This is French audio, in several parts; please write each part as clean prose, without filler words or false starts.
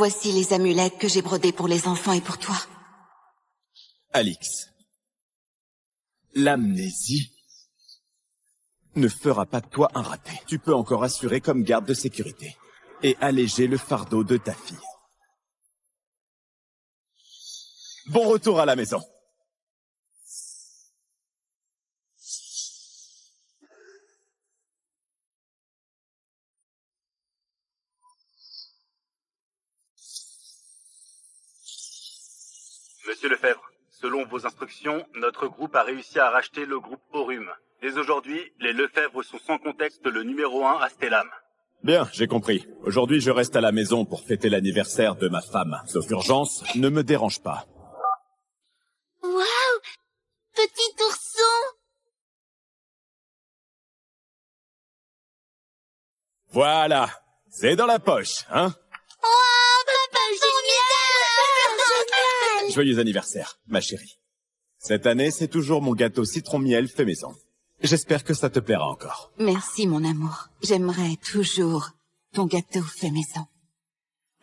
Voici les amulettes que j'ai brodées pour les enfants et pour toi. Alix, l'amnésie ne fera pas de toi un raté. Tu peux encore assurer comme garde de sécurité et alléger le fardeau de ta fille. Bon retour à la maison. Monsieur Lefebvre, selon vos instructions, notre groupe a réussi à racheter le groupe Aurum. Dès aujourd'hui, les Lefebvre sont sans contexte le numéro 1 à Stellam. Bien, j'ai compris. Aujourd'hui, je reste à la maison pour fêter l'anniversaire de ma femme. Sauf urgence, ne me dérange pas. Waouh! Petit ourson! Voilà, c'est dans la poche, hein? Oh, papa, génial! Joyeux anniversaire, ma chérie. Cette année, c'est toujours mon gâteau citron-miel fait maison. J'espère que ça te plaira encore. Merci, mon amour. J'aimerais toujours ton gâteau fait maison.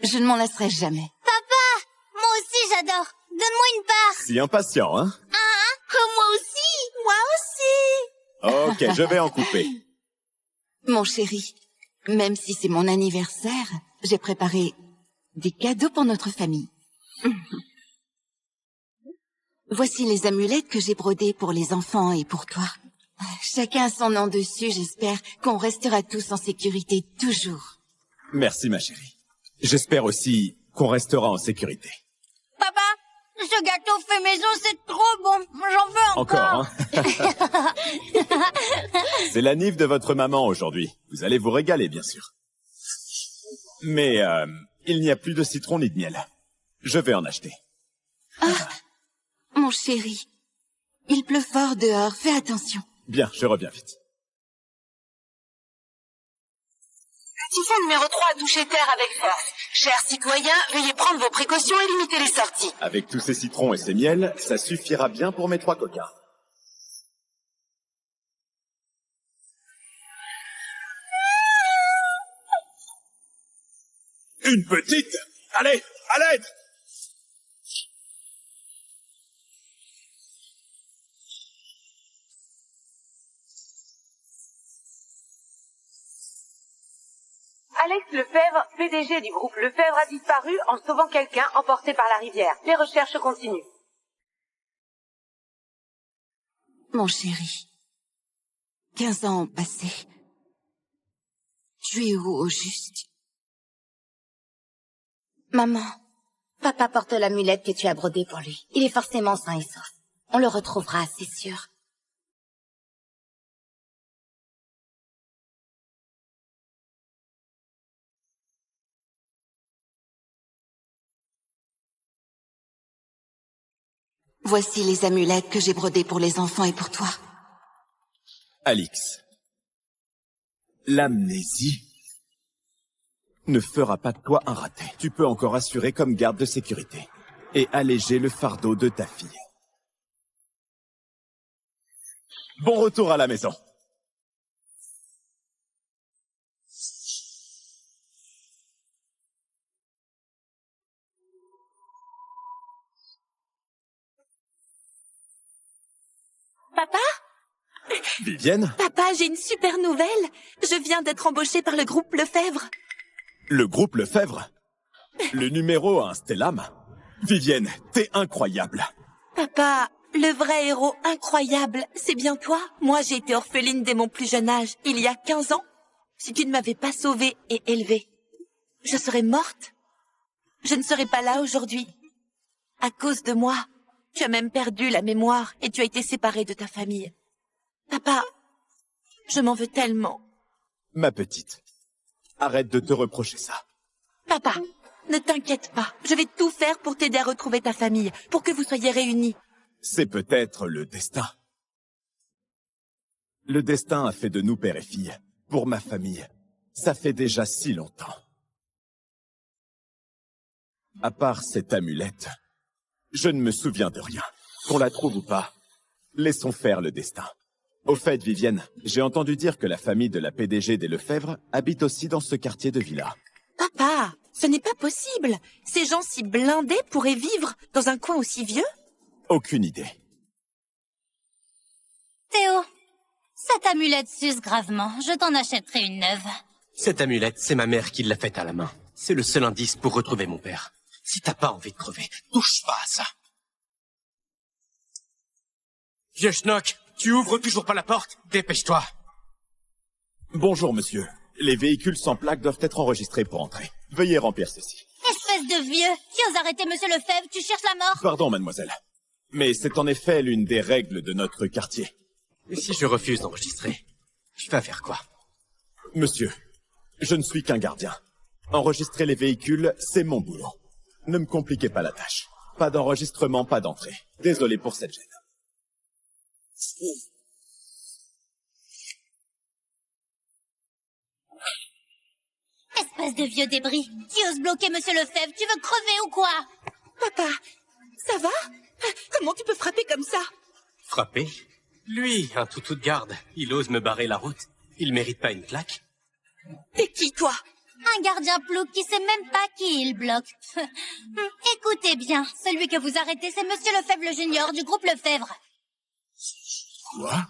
Je ne m'en lasserai jamais. Papa! Moi aussi, j'adore. Donne-moi une part. Si impatient, hein? Moi aussi! Moi aussi! Ok, je vais en couper. Mon chéri, même si c'est mon anniversaire, j'ai préparé des cadeaux pour notre famille. Voici les amulettes que j'ai brodées pour les enfants et pour toi. Chacun a son nom dessus, j'espère qu'on restera tous en sécurité toujours. Merci, ma chérie. J'espère aussi qu'on restera en sécurité. Papa, ce gâteau fait maison, c'est trop bon. J'en veux encore. Encore, hein? C'est l'anniv de votre maman aujourd'hui. Vous allez vous régaler, bien sûr. Mais il n'y a plus de citron ni de miel. Je vais en acheter. Mon chéri, il pleut fort dehors, fais attention. Bien, je reviens vite. Citoyen numéro 3 a touché terre avec force. Chers citoyens, veuillez prendre vos précautions et limiter les sorties. Avec tous ces citrons et ces miels, ça suffira bien pour mes 3 coquins. Une petite? Allez, à l'aide! Alex Lefebvre, PDG du groupe Lefebvre, a disparu en sauvant quelqu'un emporté par la rivière. Les recherches continuent. Mon chéri, 15 ans ont passé. Tu es où au juste? Maman, papa porte l'amulette que tu as brodée pour lui. Il est forcément sain et sauf. On le retrouvera, c'est sûr. Voici les amulettes que j'ai brodées pour les enfants et pour toi. Alix, l'amnésie ne fera pas de toi un raté. Tu peux encore assurer comme garde de sécurité et alléger le fardeau de ta fille. Bon retour à la maison. Papa? Vivienne? Papa, j'ai une super nouvelle. Je viens d'être embauchée par le groupe Lefebvre. Le groupe Lefebvre? Le numéro 1 Stellam? Vivienne, t'es incroyable. Papa, le vrai héros incroyable, c'est bien toi. Moi, j'ai été orpheline dès mon plus jeune âge, il y a 15 ans. Si tu ne m'avais pas sauvée et élevée, je serais morte. Je ne serais pas là aujourd'hui. À cause de moi, tu as même perdu la mémoire et tu as été séparée de ta famille. Papa, je m'en veux tellement. Ma petite, arrête de te reprocher ça. Papa, ne t'inquiète pas. Je vais tout faire pour t'aider à retrouver ta famille, pour que vous soyez réunis. C'est peut-être le destin. Le destin a fait de nous père et fille. Pour ma famille, ça fait déjà si longtemps. À part cette amulette, je ne me souviens de rien. Qu'on la trouve ou pas, laissons faire le destin. Au fait, Vivienne, j'ai entendu dire que la famille de la PDG des Lefebvre habite aussi dans ce quartier de villa. Papa, Ce n'est pas possible. Ces gens si blindés pourraient vivre dans un coin aussi vieux? Aucune idée. Théo, cette amulette s'use gravement. Je t'en achèterai une neuve. Cette amulette, c'est ma mère qui l'a faite à la main. C'est le seul indice pour retrouver mon père. Si t'as pas envie de crever, touche pas à ça. Vieux schnock, tu ouvres toujours pas la porte? Dépêche-toi. Bonjour, monsieur. Les véhicules sans plaque doivent être enregistrés pour entrer. Veuillez remplir ceci. Espèce de vieux, qui ose arrêter Monsieur Lefebvre? Tu cherches la mort? Pardon, mademoiselle. Mais c'est en effet l'une des règles de notre quartier. Et si je refuse d'enregistrer, tu vas faire quoi? Monsieur, je ne suis qu'un gardien. Enregistrer les véhicules, c'est mon boulot. Ne me compliquez pas la tâche. Pas d'enregistrement, pas d'entrée. Désolé pour cette gêne. Espèce de vieux débris, qui ose bloquer Monsieur Lefebvre? Tu veux crever ou quoi? Papa, ça va? Comment tu peux frapper comme ça? Frapper? Lui, un toutou de garde. Il ose me barrer la route. Il mérite pas une claque? T'es qui, toi? Un gardien plouc qui sait même pas qui il bloque. Écoutez bien, celui que vous arrêtez, c'est Monsieur Lefebvre le Junior du groupe Lefebvre. Quoi?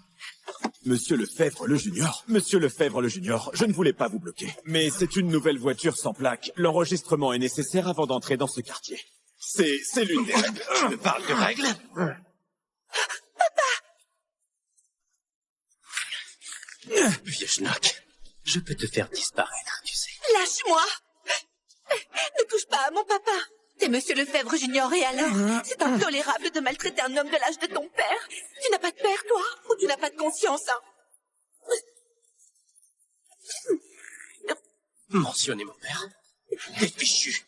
Monsieur Lefebvre le Junior? Monsieur Lefebvre le Junior, je ne voulais pas vous bloquer. Mais c'est une nouvelle voiture sans plaque. L'enregistrement est nécessaire avant d'entrer dans ce quartier. C'est l'une des règles. Tu me parles de règles? Vieux schnock, je peux te faire disparaître, tu sais. Lâche-moi! Ne touche pas à mon papa. T'es Monsieur Lefebvre Junior et alors? C'est intolérable de maltraiter un homme de l'âge de ton père. Tu n'as pas de père, toi? Ou tu n'as pas de conscience, hein? Mentionner mon père? T'es fichu.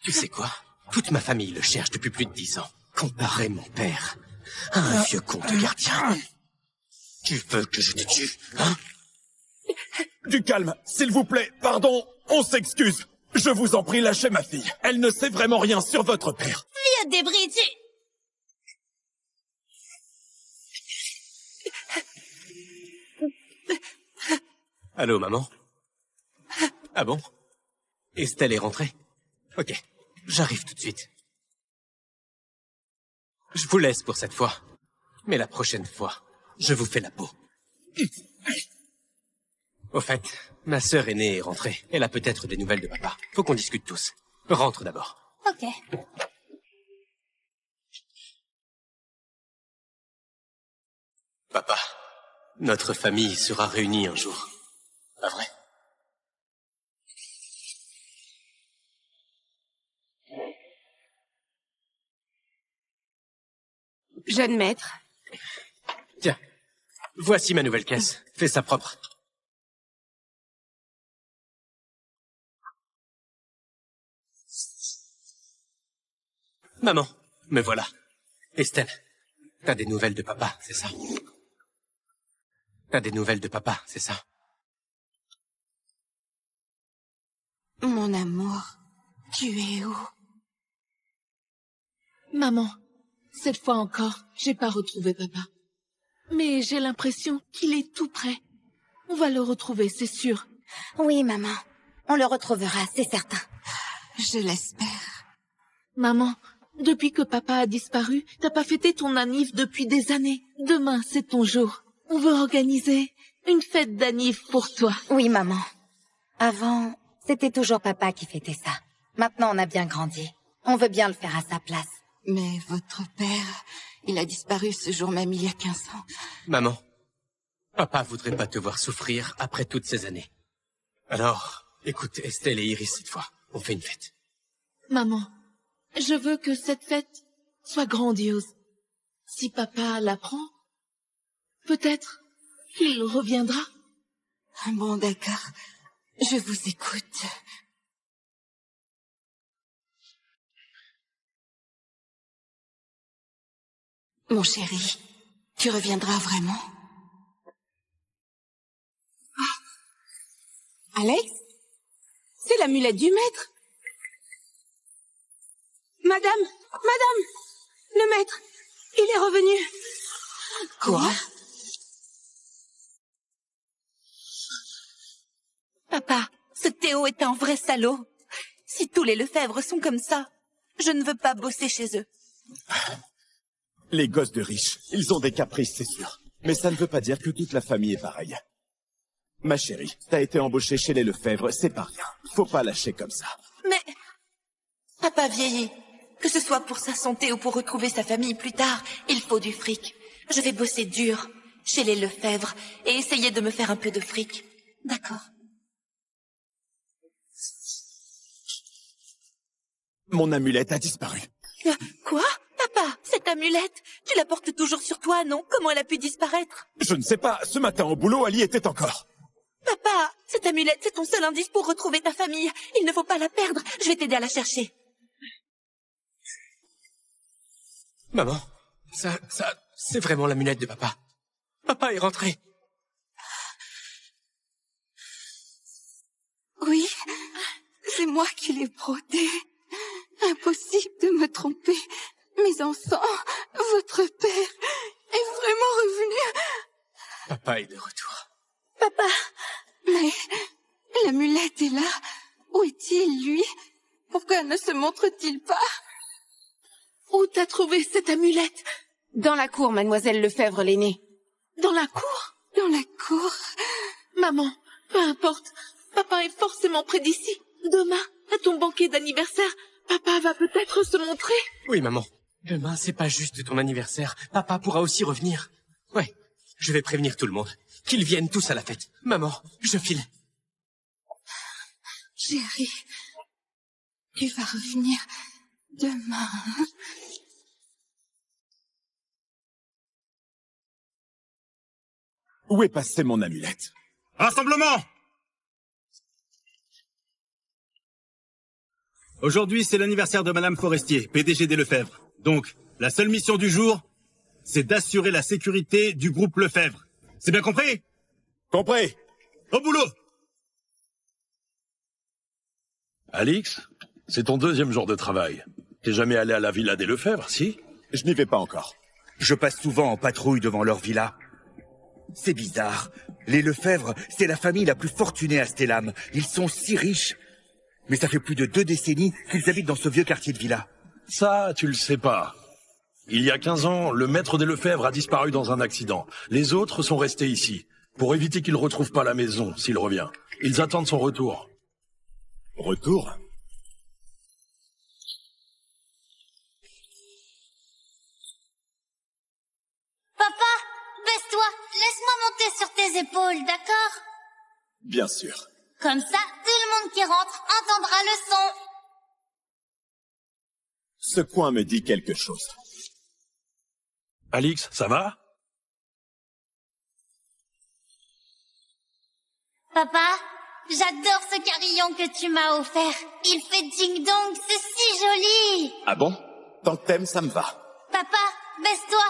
Tu sais quoi? Toute ma famille le cherche depuis plus de 10 ans. Comparer mon père à un vieux con de gardien. Tu veux que je te tue, hein? Du calme, s'il vous plaît. Pardon, on s'excuse. Je vous en prie, lâchez ma fille. Elle ne sait vraiment rien sur votre père. Vieux débris, Allô, maman? Ah bon? Estelle est rentrée? Ok, j'arrive tout de suite. Je vous laisse pour cette fois. Mais la prochaine fois, je vous fais la peau. Au fait, ma sœur aînée est rentrée. Elle a peut-être des nouvelles de papa. Faut qu'on discute tous. Rentre d'abord. Ok. Papa, notre famille sera réunie un jour. Pas vrai? Jeune maître. Tiens, voici ma nouvelle caisse. Fais ça propre. Maman, me voilà. Estelle, t'as des nouvelles de papa, c'est ça? T'as des nouvelles de papa, c'est ça? Mon amour, tu es où? Maman, cette fois encore, j'ai pas retrouvé papa. Mais j'ai l'impression qu'il est tout près. On va le retrouver, c'est sûr. Oui, maman. On le retrouvera, c'est certain. Je l'espère. Maman, depuis que papa a disparu, t'as pas fêté ton anniv depuis des années. Demain, c'est ton jour. On veut organiser une fête d'anniv pour toi. Oui, maman. Avant, c'était toujours papa qui fêtait ça. Maintenant, on a bien grandi. On veut bien le faire à sa place. Mais votre père, il a disparu ce jour même il y a 15 ans. Maman, papa voudrait pas te voir souffrir après toutes ces années. Alors, écoute Estelle et Iris cette fois. On fait une fête. Maman, je veux que cette fête soit grandiose. Si papa l'apprend, peut-être qu'il reviendra. Bon, d'accord. Je vous écoute. Mon chéri, tu reviendras vraiment? Ah. Alex? C'est l'amulette du maître. Madame, le maître, il est revenu. Quoi? Papa, Ce Théo est un vrai salaud. Si tous les Lefebvre sont comme ça, je ne veux pas bosser chez eux. Les gosses de riches, ils ont des caprices, c'est sûr. Mais ça ne veut pas dire que toute la famille est pareille. Ma chérie, t'as été embauchée chez les Lefebvre, c'est pas rien. Faut pas lâcher comme ça. Mais papa vieillit. Que ce soit pour sa santé ou pour retrouver sa famille plus tard, il faut du fric. Je vais bosser dur chez les Lefebvre et essayer de me faire un peu de fric. D'accord. Mon amulette a disparu. Quoi? Papa, cette amulette, tu la portes toujours sur toi, non? Comment elle a pu disparaître? Je ne sais pas, ce matin au boulot, Ali était encore. Papa, cette amulette, c'est ton seul indice pour retrouver ta famille. Il ne faut pas la perdre. Je vais t'aider à la chercher. Maman, c'est vraiment l'amulette de papa. Papa est rentré. Oui, c'est moi qui l'ai brodé. Impossible de me tromper. Mes enfants, votre père est vraiment revenu. Papa est de retour. Papa, mais l'amulette est là. Où est-il, lui? Pourquoi ne se montre-t-il pas? Où t'as trouvé cette amulette? Dans la cour, mademoiselle Lefebvre l'aînée. Dans la cour? Dans la cour? Maman, peu importe. Papa est forcément près d'ici. Demain, à ton banquet d'anniversaire, papa va peut-être se montrer. Oui, maman. Demain, c'est pas juste ton anniversaire. Papa pourra aussi revenir. Ouais, je vais prévenir tout le monde. Qu'ils viennent tous à la fête. Maman, je file. Chérie, tu vas revenir demain. Où est passée mon amulette? Rassemblement! Aujourd'hui, c'est l'anniversaire de Madame Forestier, PDG des Lefebvre. Donc, la seule mission du jour, c'est d'assurer la sécurité du groupe Lefebvre. C'est bien compris? Compris. Au boulot! Alix, c'est ton deuxième jour de travail. T'es jamais allé à la villa des Lefebvre, si? Je n'y vais pas encore. Je passe souvent en patrouille devant leur villa. C'est bizarre. Les Lefebvre, c'est la famille la plus fortunée à Stellam. Ils sont si riches. Mais ça fait plus de 2 décennies qu'ils habitent dans ce vieux quartier de villa. Ça, tu le sais pas. Il y a 15 ans, le maître des Lefebvre a disparu dans un accident. Les autres sont restés ici, pour éviter qu'il retrouve pas la maison, s'il revient. Ils attendent son retour. Retour? Papa, baisse-toi. Laisse-moi monter sur tes épaules, d'accord? Bien sûr. Comme ça, tout le monde qui rentre entendra le son. Ce coin me dit quelque chose. Alix, ça va? Papa, j'adore ce carillon que tu m'as offert. Il fait ding-dong, c'est si joli. Ah bon? Tant que t'aimes, ça me va. Papa, baisse-toi.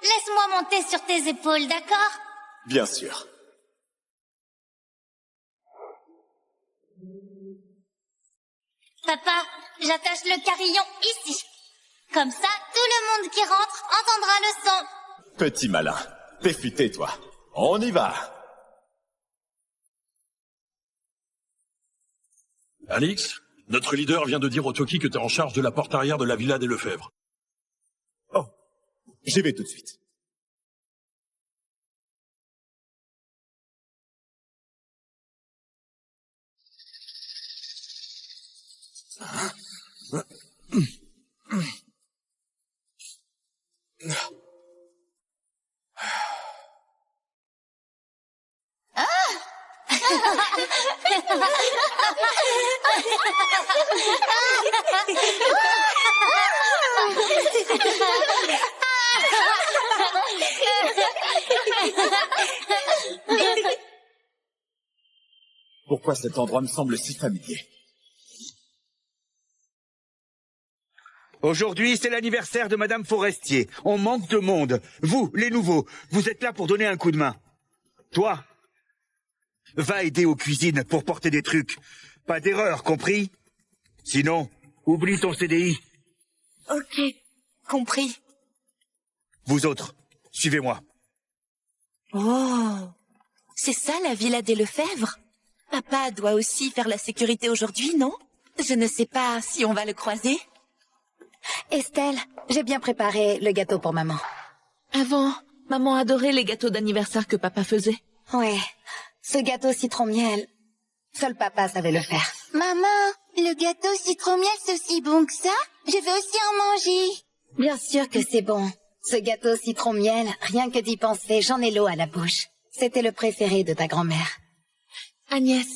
Laisse-moi monter sur tes épaules, d'accord? Bien sûr. Papa, j'attache le carillon ici. Comme ça, tout le monde qui rentre entendra le son. Petit malin. T'es futé, toi. On y va. Alix, notre leader vient de dire au Toki que t'es en charge de la porte arrière de la villa des Lefebvre. Oh, j'y vais tout de suite. Pourquoi cet endroit me semble si familier? Aujourd'hui, c'est l'anniversaire de Madame Forestier. On manque de monde. Vous, les nouveaux, vous êtes là pour donner un coup de main. Toi, va aider aux cuisines pour porter des trucs. Pas d'erreur, compris? Sinon, oublie ton CDI. Ok, compris. Vous autres, suivez-moi. Oh, c'est ça la villa des Lefebvre? Papa doit aussi faire la sécurité aujourd'hui, non? Je ne sais pas si on va le croiser. Estelle, j'ai bien préparé le gâteau pour maman. Avant, maman adorait les gâteaux d'anniversaire que papa faisait. Ouais, ce gâteau citron-miel, seul papa savait le faire. Maman, le gâteau citron-miel, c'est aussi bon que ça? Je veux aussi en manger. Bien sûr que c'est bon. Ce gâteau citron-miel, rien que d'y penser, j'en ai l'eau à la bouche. C'était le préféré de ta grand-mère. Agnès,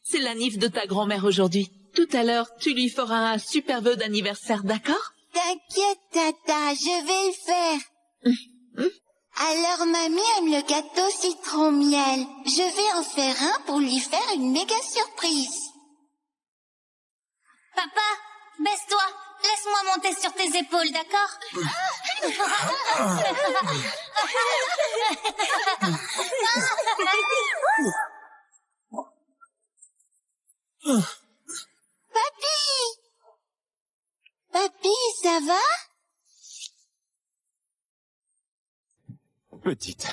c'est l'anniv de ta grand-mère aujourd'hui. Tout à l'heure, tu lui feras un super vœu d'anniversaire, d'accord? T'inquiète, Tata, je vais le faire. Alors, mamie aime le gâteau citron-miel. Je vais en faire un pour lui faire une méga surprise. Papa, baisse-toi. Laisse-moi monter sur tes épaules, d'accord? Papy! Papy, ça va? Petite,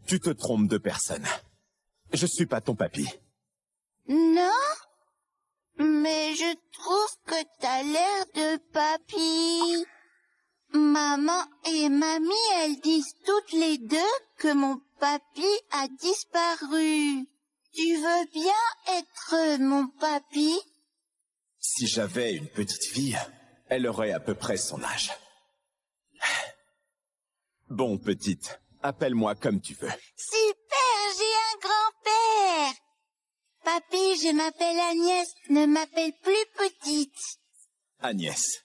tu te trompes de personne. Je suis pas ton papy. Non? Mais je trouve que t'as l'air de papy. Maman et mamie, elles disent toutes les deux que mon papy a disparu. Tu veux bien être mon papy? Si j'avais une petite fille, elle aurait à peu près son âge. Bon, petite, appelle-moi comme tu veux. Super, j'ai un grand-père. Papy, je m'appelle Agnès, ne m'appelle plus petite. Agnès,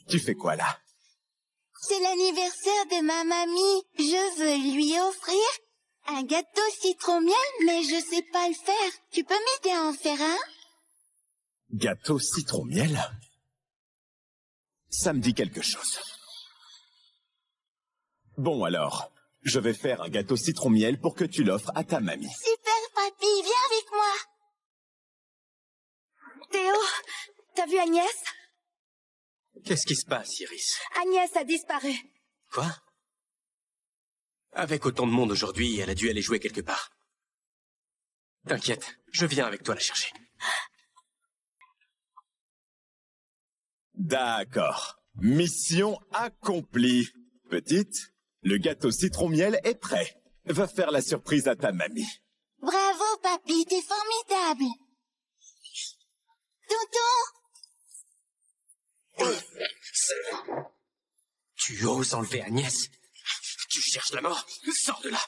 tu fais quoi là? C'est l'anniversaire de ma mamie. Je veux lui offrir un gâteau citron-miel, mais je sais pas le faire. Tu peux m'aider à en faire un? Gâteau citron-miel? Ça me dit quelque chose. Bon alors, je vais faire un gâteau citron-miel pour que tu l'offres à ta mamie. Super, papy, viens avec moi. Théo, t'as vu Agnès? Qu'est-ce qui se passe, Iris? Agnès a disparu. Quoi? Avec autant de monde aujourd'hui, elle a dû aller jouer quelque part. T'inquiète, je viens avec toi la chercher. D'accord. Mission accomplie. Petite, le gâteau citron-miel est prêt. Va faire la surprise à ta mamie. Bravo, papy, t'es formidable. Tonton! Tu oses enlever Agnès? Tu cherches la mort? Sors de là!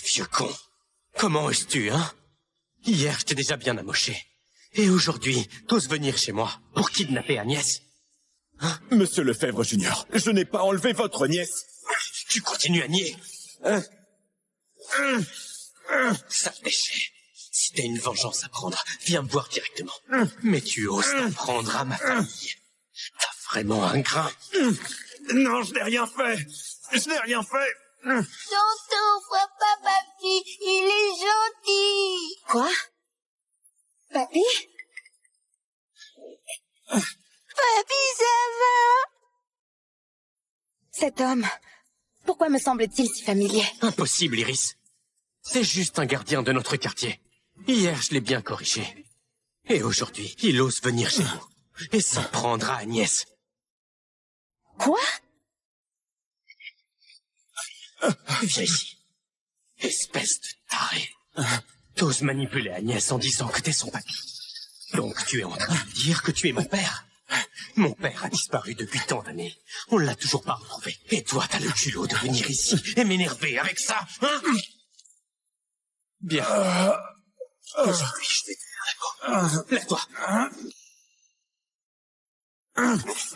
Vieux con. Comment oses-tu, hein? Hier, je t'ai déjà bien amoché. Et aujourd'hui, t'oses venir chez moi pour kidnapper Agnès? Hein? Monsieur Lefebvre Junior, je n'ai pas enlevé votre nièce. Tu continues à nier. Sale déchet. Si t'as une vengeance à prendre, viens me voir directement. Mais tu oses t'en prendre à ma famille. T'as vraiment un grain. Non, je n'ai rien fait. Je n'ai rien fait. Tonton, frappe pas papy, il est gentil. Quoi? Papy? Papy, ça va? Cet homme, pourquoi me semble-t-il si familier? Impossible, Iris. C'est juste un gardien de notre quartier. Hier, je l'ai bien corrigé. Et aujourd'hui, il ose venir chez nous et s'en prendre à Agnès. Quoi? Viens ici. Espèce de taré. T'oses manipuler Agnès en disant que t'es son papy. Donc tu es en train de dire que tu es mon père. Mon père a disparu depuis tant d'années. On l'a toujours pas retrouvé. Et toi, t'as le culot de venir ici et m'énerver avec ça, hein? Bien. Aujourd'hui, je vais te faire d'accord. Lève-toi.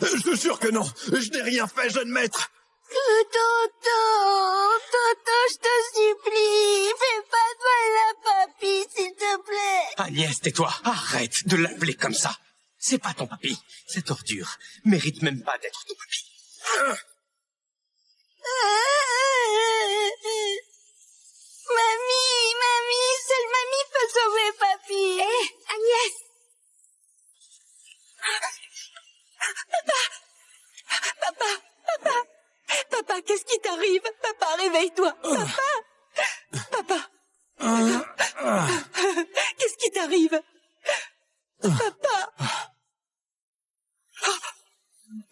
Je te jure que non. Je n'ai rien fait, jeune maître. Tonton, je te supplie, fais pas de mal à papy, s'il te plaît. Agnès, tais-toi. Arrête de l'appeler comme ça. C'est pas ton papy. Cette ordure mérite même pas d'être ton papy. Mamie, seule mamie peut sauver papy. Hé, Agnès! Papa, qu'est-ce qui t'arrive? Papa, réveille-toi. Papa!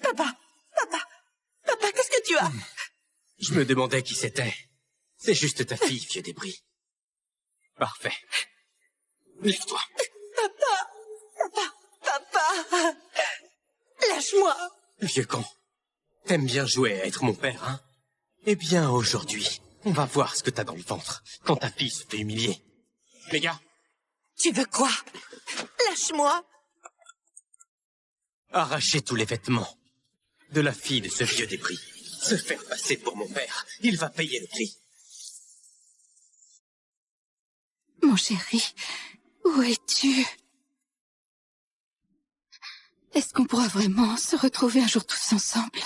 Papa, qu'est-ce que tu as? Je me demandais qui c'était. C'est juste ta fille, vieux débris. Parfait. Lève-toi. Papa! Lâche-moi! Vieux con. T'aimes bien jouer à être mon père, hein? Eh bien, aujourd'hui, on va voir ce que t'as dans le ventre quand ta fille se fait humilier. Les gars, Tu veux quoi? Lâche-moi! arrachez tous les vêtements de la fille de ce vieux débris. Se faire passer pour mon père. Il va payer le prix. Mon chéri, où es-tu? Est-ce qu'on pourra vraiment se retrouver un jour tous ensemble?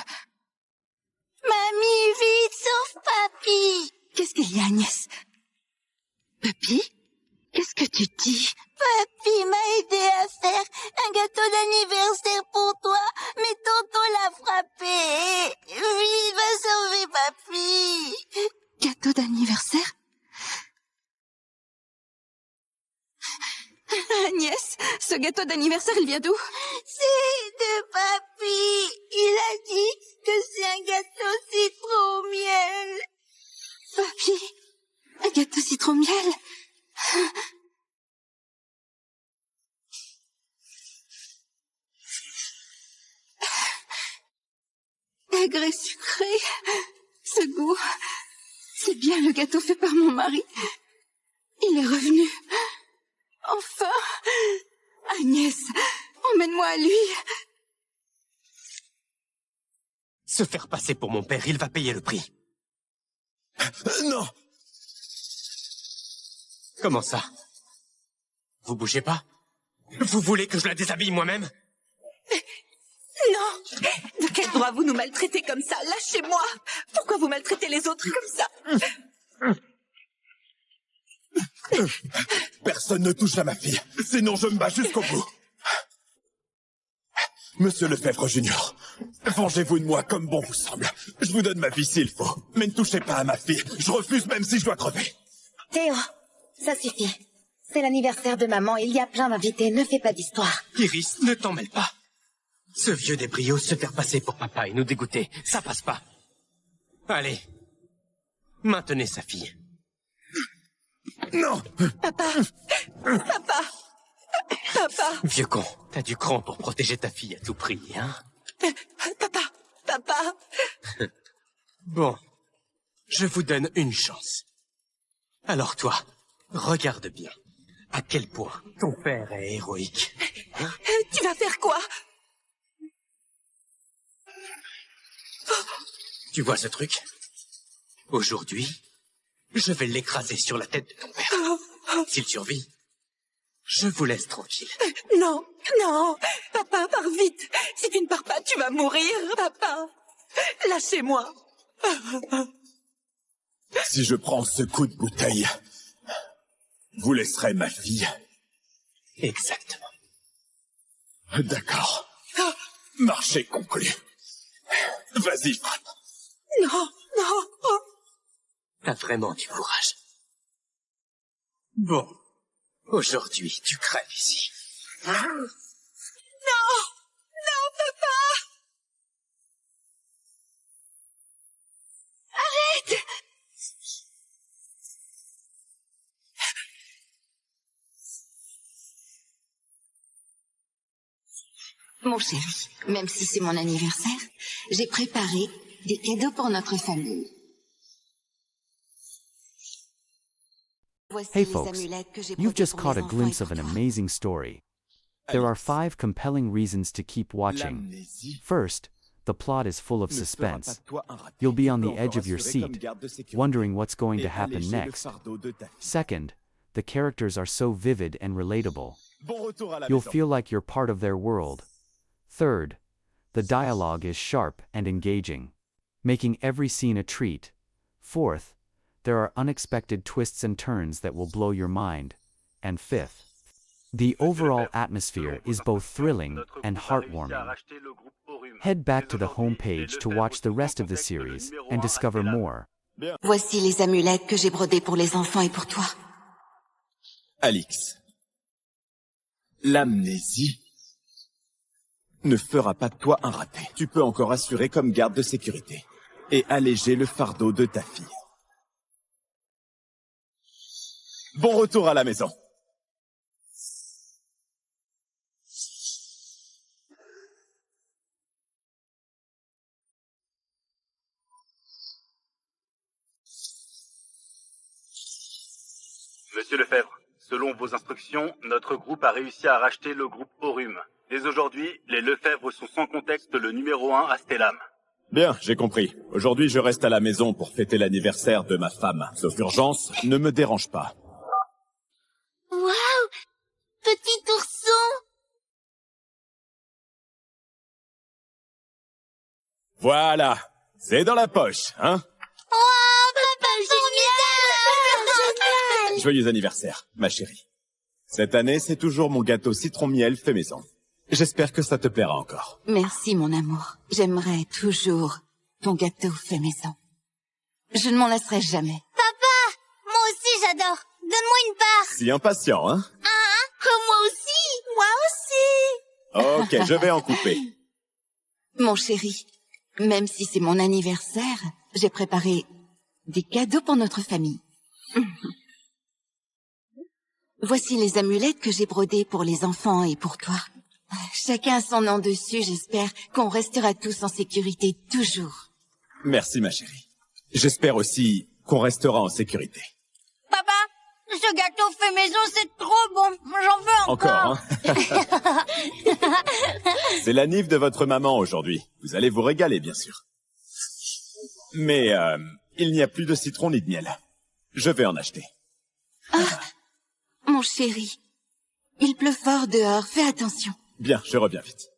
Mamie, vite, sauve Papy! Qu'est-ce qu'il y a, Agnès? Papy? Qu'est-ce que tu dis? Papy m'a aidé à faire un gâteau d'anniversaire pour toi, mais tonton l'a frappé. Vite, va sauver Papy! Gâteau d'anniversaire? Agnès, ce gâteau d'anniversaire, il vient d'où? C'est de Papy. Il a dit que c'est un gâteau citron miel. Papy, un gâteau citron miel? Aigre et sucré, ce goût, c'est bien le gâteau fait par mon mari. Il est revenu. Enfin, Agnès, emmène-moi à lui. Se faire passer pour mon père, il va payer le prix. Non! Comment ça? Vous bougez pas? Vous voulez que je la déshabille moi-même? Non! De quel droit vous nous maltraitez comme ça? Lâchez-moi! Pourquoi vous maltraitez les autres comme ça? Personne ne touche à ma fille, sinon je me bats jusqu'au bout. Monsieur Lefebvre Junior, vengez-vous de moi comme bon vous semble. Je vous donne ma vie s'il faut, mais ne touchez pas à ma fille. Je refuse même si je dois crever. Théo, ça suffit. C'est l'anniversaire de maman, il y a plein d'invités, ne fais pas d'histoire. Iris, ne t'en mêle pas. Ce vieux débrio se faire passer pour papa et nous dégoûter, ça passe pas. Allez, maintenez sa fille. Non! Papa! Vieux con, t'as du cran pour protéger ta fille à tout prix, hein? Papa! Bon, je vous donne une chance. Alors toi, regarde bien à quel point ton père est héroïque. Hein? Tu vas faire quoi? Tu vois ce truc? Aujourd'hui, je vais l'écraser sur la tête de ton père. S'il survit, je vous laisse tranquille. Non, non! Papa, pars vite! Si tu ne pars pas, tu vas mourir, papa! Lâchez-moi! Si je prends ce coup de bouteille, vous laisserez ma fille. Exactement. D'accord. Marché conclu. Vas-y, frappe. Non, non! T'as vraiment du courage. Bon, aujourd'hui, tu crèves ici. Non! Non, papa! Arrête! Mon chéri, même si c'est mon anniversaire, j'ai préparé des cadeaux pour notre famille. Voici Hey les folks, amulettes que j'ai you've brodées just pour caught les a enfants glimpse et of pour an toi. amazing story. There are 5 compelling reasons to keep watching. First, the plot is full of suspense. You'll be on the edge of your seat, wondering what's going to happen next. Second, the characters are so vivid and relatable. You'll feel like you're part of their world. Third, the dialogue is sharp and engaging, making every scene a treat. Fourth, there are unexpected twists and turns that will blow your mind. And fifth, the overall atmosphere is both thrilling and heartwarming. Head back to the homepage to watch the rest of the series and discover more. Voici les amulettes que j'ai brodées pour les enfants et pour toi. Alix, L'amnésie ne fera pas de toi un raté. Tu peux encore assurer comme garde de sécurité et alléger le fardeau de ta fille. Bon retour à la maison. Monsieur Lefebvre, selon vos instructions, notre groupe a réussi à racheter le groupe Orum. Dès aujourd'hui, les Lefebvre sont sans contexte le numéro 1 à Stellam. Bien, j'ai compris. Aujourd'hui, je reste à la maison pour fêter l'anniversaire de ma femme. Sauf urgence, ne me dérange pas. Waouh! Petit ourson! Voilà, c'est dans la poche, hein? Oh, papa, génial! Joyeux anniversaire, ma chérie. Cette année, c'est toujours mon gâteau citron-miel fait maison. J'espère que ça te plaira encore. Merci, mon amour. J'aimerais toujours ton gâteau fait maison. Je ne m'en lasserai jamais. Papa! Moi aussi, j'adore. Donne-moi une part. Si impatient, hein? Moi aussi! Moi aussi! Ok, je vais en couper. Mon chéri, même si c'est mon anniversaire, j'ai préparé des cadeaux pour notre famille. Voici les amulettes que j'ai brodées pour les enfants et pour toi. Chacun a son nom dessus, j'espère qu'on restera tous en sécurité toujours. Merci, ma chérie. J'espère aussi qu'on restera en sécurité. Papa, ce gâteau fait maison, c'est trop bon. J'en veux encore. Encore, hein? C'est l'anniv de votre maman aujourd'hui. Vous allez vous régaler, bien sûr. Mais il n'y a plus de citron ni de miel. Je vais en acheter. Mon chéri, il pleut fort dehors, fais attention. Bien, je reviens vite.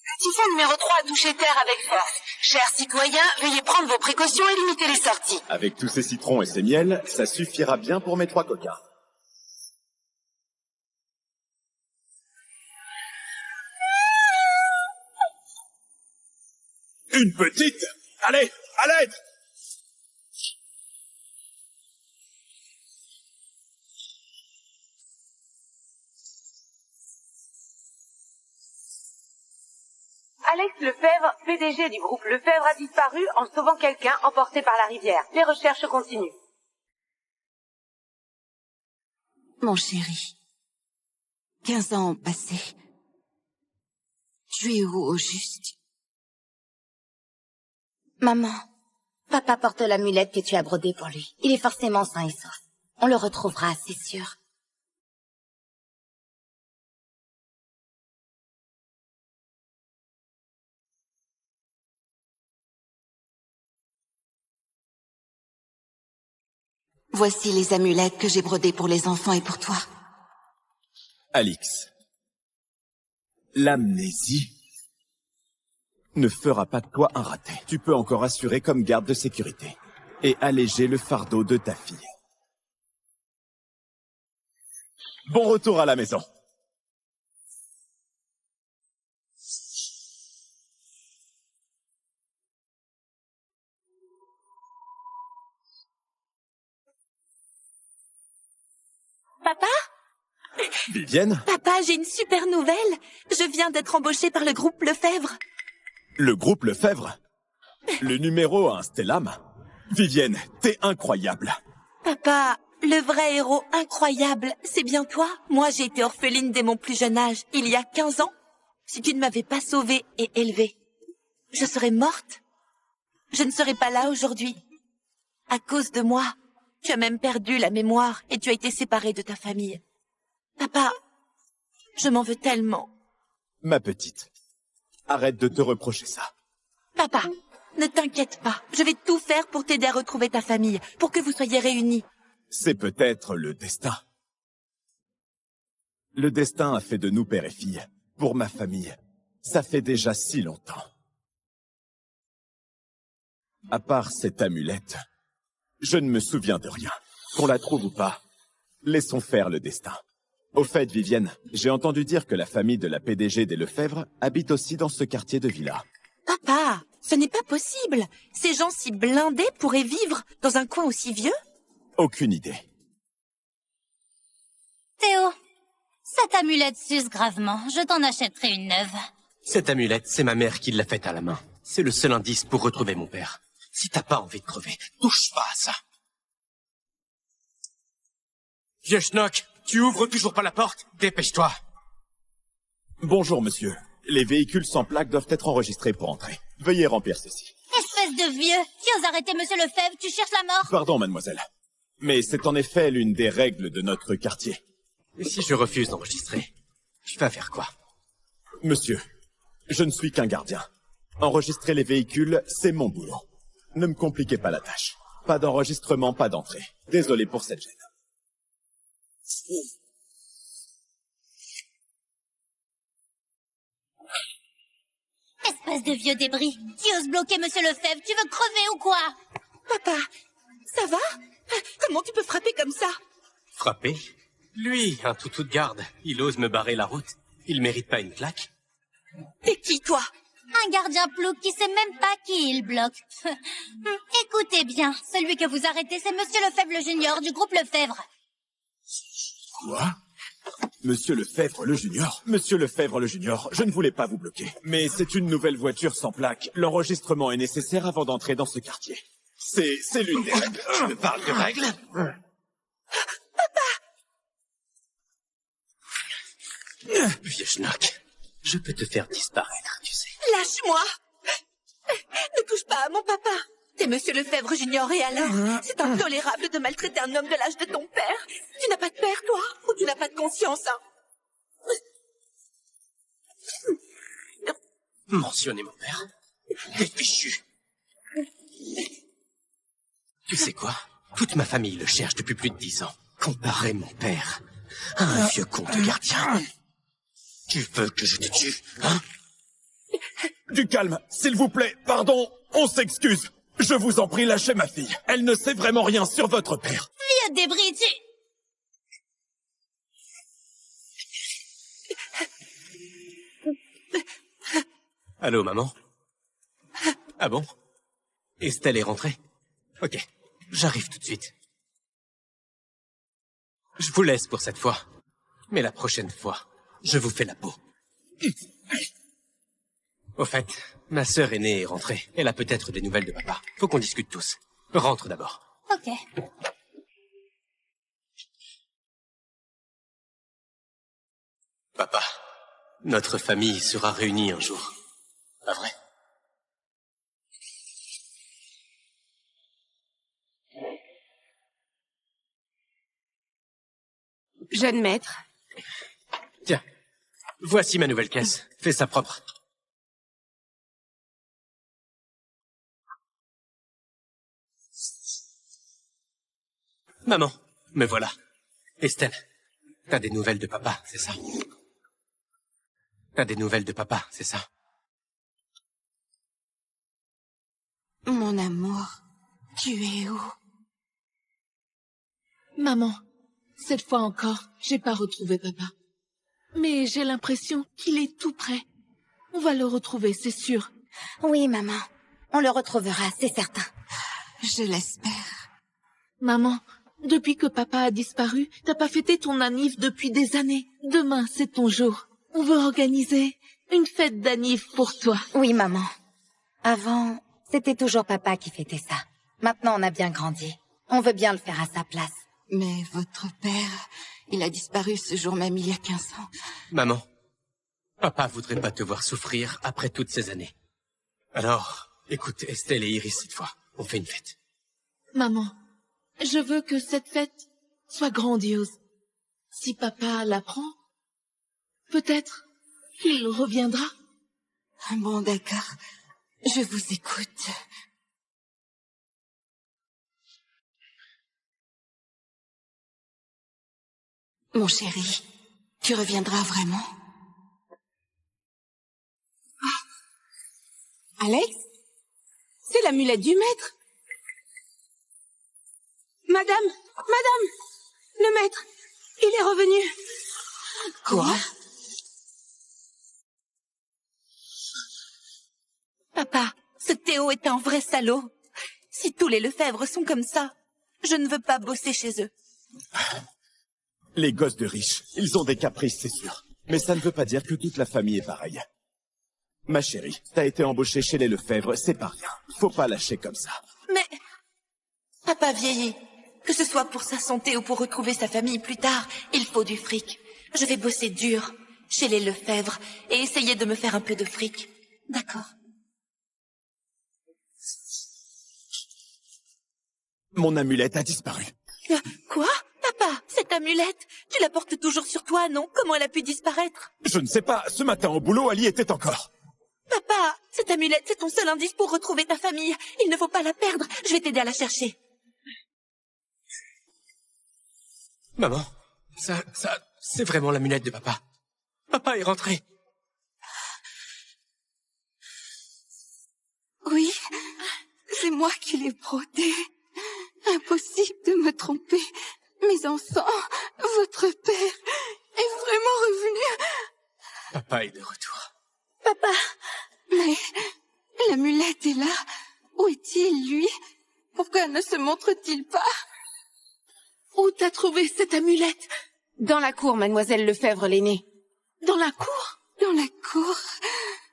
Le typhon numéro 3 a touché terre avec force. Chers citoyens, veuillez prendre vos précautions et limiter les sorties. Avec tous ces citrons et ces miels, ça suffira bien pour mes 3 coquins. Une petite? Allez, à l'aide! Alex Lefebvre, PDG du groupe Lefebvre, a disparu en sauvant quelqu'un emporté par la rivière. Les recherches continuent. Mon chéri, 15 ans ont passé. Tu es où au juste? Maman, papa porte l'amulette que tu as brodée pour lui. Il est forcément sain et sauf. On le retrouvera, c'est sûr. Voici les amulettes que j'ai brodées pour les enfants et pour toi. Alix, l'amnésie ne fera pas de toi un raté. Tu peux encore assurer comme garde de sécurité et alléger le fardeau de ta fille. Bon retour à la maison. Papa? Vivienne? Papa, j'ai une super nouvelle. Je viens d'être embauchée par le groupe Lefebvre. Le groupe Lefebvre? Le numéro 1 Stellam? Vivienne, t'es incroyable. Papa, le vrai héros incroyable, c'est bien toi? Moi, j'ai été orpheline dès mon plus jeune âge, il y a 15 ans. Si tu ne m'avais pas sauvée et élevée, je serais morte. Je ne serais pas là aujourd'hui. À cause de moi, tu as même perdu la mémoire et tu as été séparée de ta famille. Papa, je m'en veux tellement. Ma petite, arrête de te reprocher ça. Papa, ne t'inquiète pas. Je vais tout faire pour t'aider à retrouver ta famille, pour que vous soyez réunis. C'est peut-être le destin. Le destin a fait de nous père et fille. Pour ma famille, ça fait déjà si longtemps. À part cette amulette, je ne me souviens de rien. Qu'on la trouve ou pas, laissons faire le destin. Au fait, Vivienne, j'ai entendu dire que la famille de la PDG des Lefebvre habite aussi dans ce quartier de villa. Papa, ce n'est pas possible. Ces gens si blindés pourraient vivre dans un coin aussi vieux? Aucune idée. amulette s'use gravement. Je t'en achèterai une neuve. Cette amulette, c'est ma mère qui l'a faite à la main. C'est le seul indice pour retrouver mon père. Si t'as pas envie de crever, touche pas à ça. Vieux schnock, tu ouvres toujours pas la porte? Dépêche-toi. Bonjour, monsieur. Les véhicules sans plaque doivent être enregistrés pour entrer. Veuillez remplir ceci. Espèce de vieux, qui ose arrêter Monsieur Lefebvre? Tu cherches la mort? Pardon, mademoiselle. Mais c'est en effet l'une des règles de notre quartier. Et si je refuse d'enregistrer, tu vas faire quoi? Monsieur, je ne suis qu'un gardien. Enregistrer les véhicules, c'est mon boulot. Ne me compliquez pas la tâche. Pas d'enregistrement, pas d'entrée. Désolé pour cette gêne. Espèce de vieux débris. Qui ose bloquer Monsieur Lefebvre? Tu veux crever ou quoi? Papa, ça va? Comment tu peux frapper comme ça? Frapper? Lui, un toutou de garde. Il ose me barrer la route. Il mérite pas une claque? T'es qui, toi? Un gardien plouc qui sait même pas qui il bloque. Écoutez bien, celui que vous arrêtez, c'est Monsieur Lefebvre le Junior du groupe Lefebvre. Quoi? Monsieur Lefebvre le Junior? Monsieur Lefebvre le Junior, je ne voulais pas vous bloquer. Mais c'est une nouvelle voiture sans plaque. L'enregistrement est nécessaire avant d'entrer dans ce quartier. C'est l'une des règles. Je me parle de règles? Papa! Vieux schnock, je peux te faire disparaître, tu sais. Lâche-moi! Ne touche pas à mon papa! T'es Monsieur Lefebvre Junior et alors? C'est intolérable de maltraiter un homme de l'âge de ton père. Tu n'as pas de père, toi? Ou tu n'as pas de conscience, hein? Mentionner mon père? T'es fichu! Tu sais quoi? Toute ma famille le cherche depuis plus de 10 ans. Comparer mon père à un vieux con de gardien. Tu veux que je te tue, hein? Du calme, s'il vous plaît. Pardon, on s'excuse. Je vous en prie, lâchez ma fille. Elle ne sait vraiment rien sur votre père. Vieux débris, Allô, maman? Ah bon? Estelle est rentrée? Ok, j'arrive tout de suite. Je vous laisse pour cette fois. Mais la prochaine fois, je vous fais la peau. Au fait, ma sœur aînée est rentrée. Elle a peut-être des nouvelles de papa. Faut qu'on discute tous. Rentre d'abord. Ok. Papa, notre famille sera réunie un jour. Pas vrai? Jeune maître. Tiens, voici ma nouvelle caisse. Fais ça propre. Maman, me voilà. Estelle, t'as des nouvelles de papa, c'est ça? T'as des nouvelles de papa, c'est ça? Mon amour, tu es où? Maman, cette fois encore, j'ai pas retrouvé papa. Mais j'ai l'impression qu'il est tout près. On va le retrouver, c'est sûr. Oui, maman. On le retrouvera, c'est certain. Je l'espère. Maman, depuis que papa a disparu, t'as pas fêté ton anniv depuis des années. Demain, c'est ton jour. On veut organiser une fête d'anniv pour toi. Oui, maman. Avant, c'était toujours papa qui fêtait ça. Maintenant, on a bien grandi. On veut bien le faire à sa place. Mais votre père, il a disparu ce jour même il y a 15 ans. Maman, papa voudrait pas te voir souffrir après toutes ces années. Alors, écoute, Estelle et Iris cette fois, on fait une fête. Maman, je veux que cette fête soit grandiose. Si papa l'apprend, peut-être qu'il reviendra. Bon, d'accord. Je vous écoute. Mon chéri, tu reviendras vraiment? Ah. Alex? C'est l'amulette du maître. Madame, le maître, il est revenu. Quoi? Papa, ce Théo est un vrai salaud. Si tous les Lefebvre sont comme ça, je ne veux pas bosser chez eux. Les gosses de riches, ils ont des caprices, c'est sûr. Mais ça ne veut pas dire que toute la famille est pareille. Ma chérie, t'as été embauchée chez les Lefebvre, c'est pas rien. Faut pas lâcher comme ça. Mais papa vieillit. Que ce soit pour sa santé ou pour retrouver sa famille plus tard, il faut du fric. Je vais bosser dur chez les Lefebvre et essayer de me faire un peu de fric. D'accord. Mon amulette a disparu. Quoi? Papa, cette amulette, tu la portes toujours sur toi, non? Comment elle a pu disparaître? Je ne sais pas, ce matin au boulot, elle y était encore. Papa, cette amulette, c'est ton seul indice pour retrouver ta famille. Il ne faut pas la perdre. Je vais t'aider à la chercher. Maman, c'est vraiment l'amulette de papa. Papa est rentré. Oui, c'est moi qui l'ai brodé. Impossible de me tromper. Mes enfants, votre père est vraiment revenu. Papa est de retour. Papa. Mais l'amulette est là. Où est-il, lui? Pourquoi ne se montre-t-il pas? Où t'as trouvé cette amulette? Dans la cour, mademoiselle Lefebvre l'aînée. Dans la cour? Dans la cour.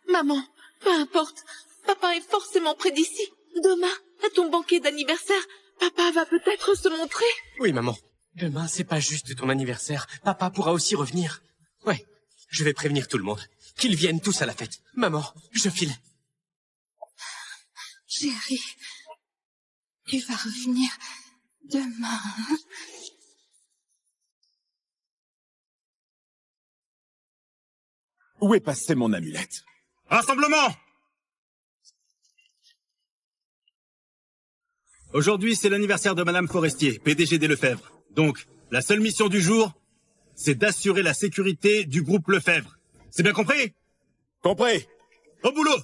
Maman, peu importe. Papa est forcément près d'ici. Demain, à ton banquet d'anniversaire, papa va peut-être se montrer. Oui, maman. Demain, c'est pas juste ton anniversaire. Papa pourra aussi revenir. Ouais, je vais prévenir tout le monde. Qu'ils viennent tous à la fête. Maman, je file. Chérie, tu vas revenir demain. Où est passée mon amulette? Rassemblement! Aujourd'hui, c'est l'anniversaire de Madame Forestier, PDG des Lefebvre. Donc, la seule mission du jour, c'est d'assurer la sécurité du groupe Lefebvre. C'est bien compris? Compris. Au boulot!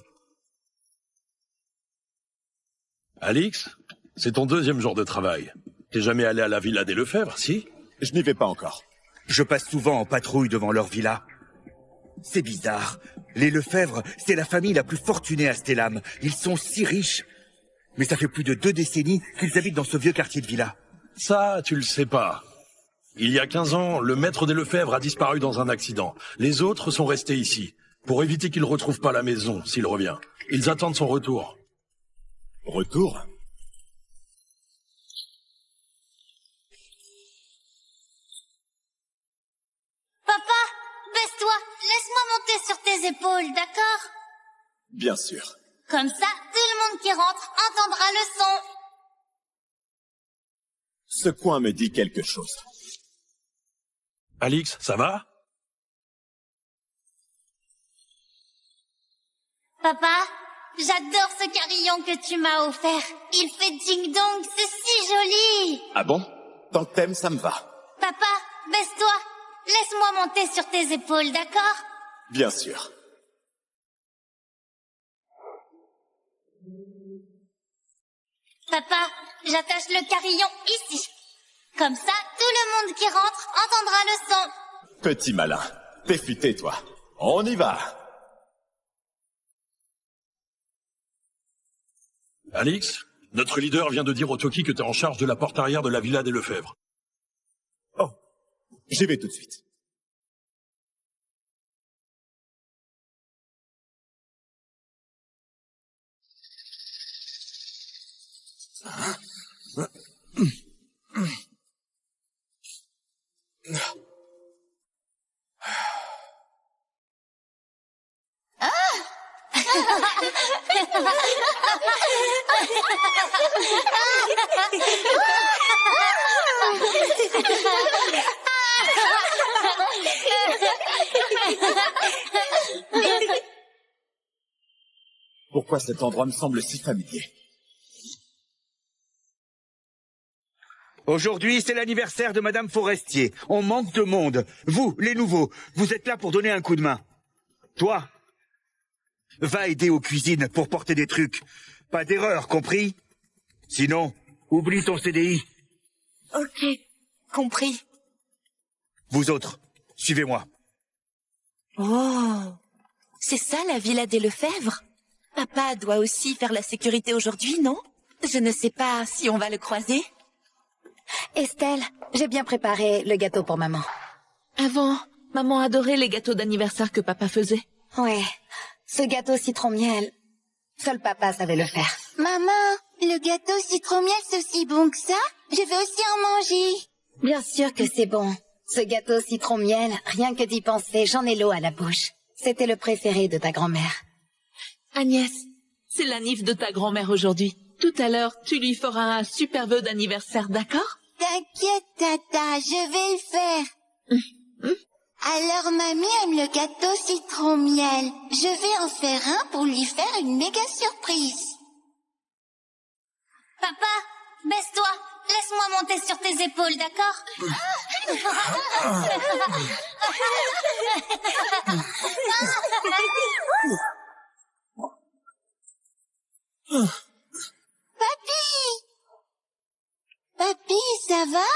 Alix, c'est ton deuxième jour de travail. T'es jamais allé à la villa des Lefebvre, si? Je n'y vais pas encore. Je passe souvent en patrouille devant leur villa. C'est bizarre. Les Lefebvre, c'est la famille la plus fortunée à Stellam. Ils sont si riches. Mais ça fait plus de 2 décennies qu'ils habitent dans ce vieux quartier de villa. Ça, tu le sais pas. Il y a 15 ans, le maître des Lefebvre a disparu dans un accident. Les autres sont restés ici, pour éviter qu'il retrouve pas la maison s'il revient. Ils attendent son retour. Retour? Papa, baisse-toi. Laisse-moi monter sur tes épaules, d'accord? Bien sûr. Comme ça, tout le monde qui rentre entendra le son. Ce coin me dit quelque chose. Alix, ça va? Papa, j'adore ce carillon que tu m'as offert. Il fait ding-dong, c'est si joli. Ah bon? Tant que t'aimes, ça me va. Papa, baisse-toi. Laisse-moi monter sur tes épaules, d'accord? Bien sûr. Papa, j'attache le carillon ici. Comme ça, tout le monde qui rentre entendra le son. Petit malin. T'es futé, toi. On y va. Alix, notre leader vient de dire au Toki que t'es en charge de la porte arrière de la villa des Lefebvre. Oh, j'y vais tout de suite. Pourquoi cet endroit me semble si familier? Aujourd'hui, c'est l'anniversaire de Madame Forestier. On manque de monde. Vous, les nouveaux, vous êtes là pour donner un coup de main. Toi, va aider aux cuisines pour porter des trucs. Pas d'erreur, compris? Sinon, oublie ton CDI. Ok, compris. Vous autres, suivez-moi. Oh, c'est ça la villa des Lefebvre? Papa doit aussi faire la sécurité aujourd'hui, non? Je ne sais pas si on va le croiser. Estelle, j'ai bien préparé le gâteau pour maman. Avant, maman adorait les gâteaux d'anniversaire que papa faisait. Ouais, ce gâteau citron-miel, seul papa savait le faire. Maman, le gâteau citron-miel, c'est aussi bon que ça? Je veux aussi en manger. Bien sûr que c'est bon. Ce gâteau citron-miel, rien que d'y penser, j'en ai l'eau à la bouche. C'était le préféré de ta grand-mère. Agnès, c'est l'anniv de ta grand-mère aujourd'hui. Tout à l'heure, tu lui feras un super vœu d'anniversaire, d'accord? T'inquiète, Tata, je vais le faire. Alors, mamie aime le gâteau citron-miel. Je vais en faire un pour lui faire une méga surprise. Papa, baisse-toi. Laisse-moi monter sur tes épaules, d'accord? Papy! Papy, ça va?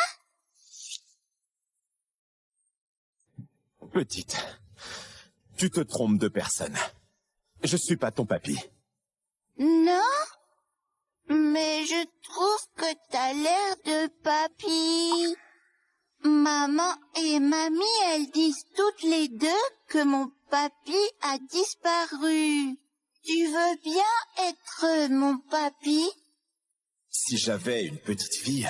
Petite, tu te trompes de personne. Je suis pas ton papy. Non? Mais je trouve que t'as l'air de papy. Maman et mamie, elles disent toutes les deux que mon papy a disparu. Tu veux bien être mon papy? Si j'avais une petite fille,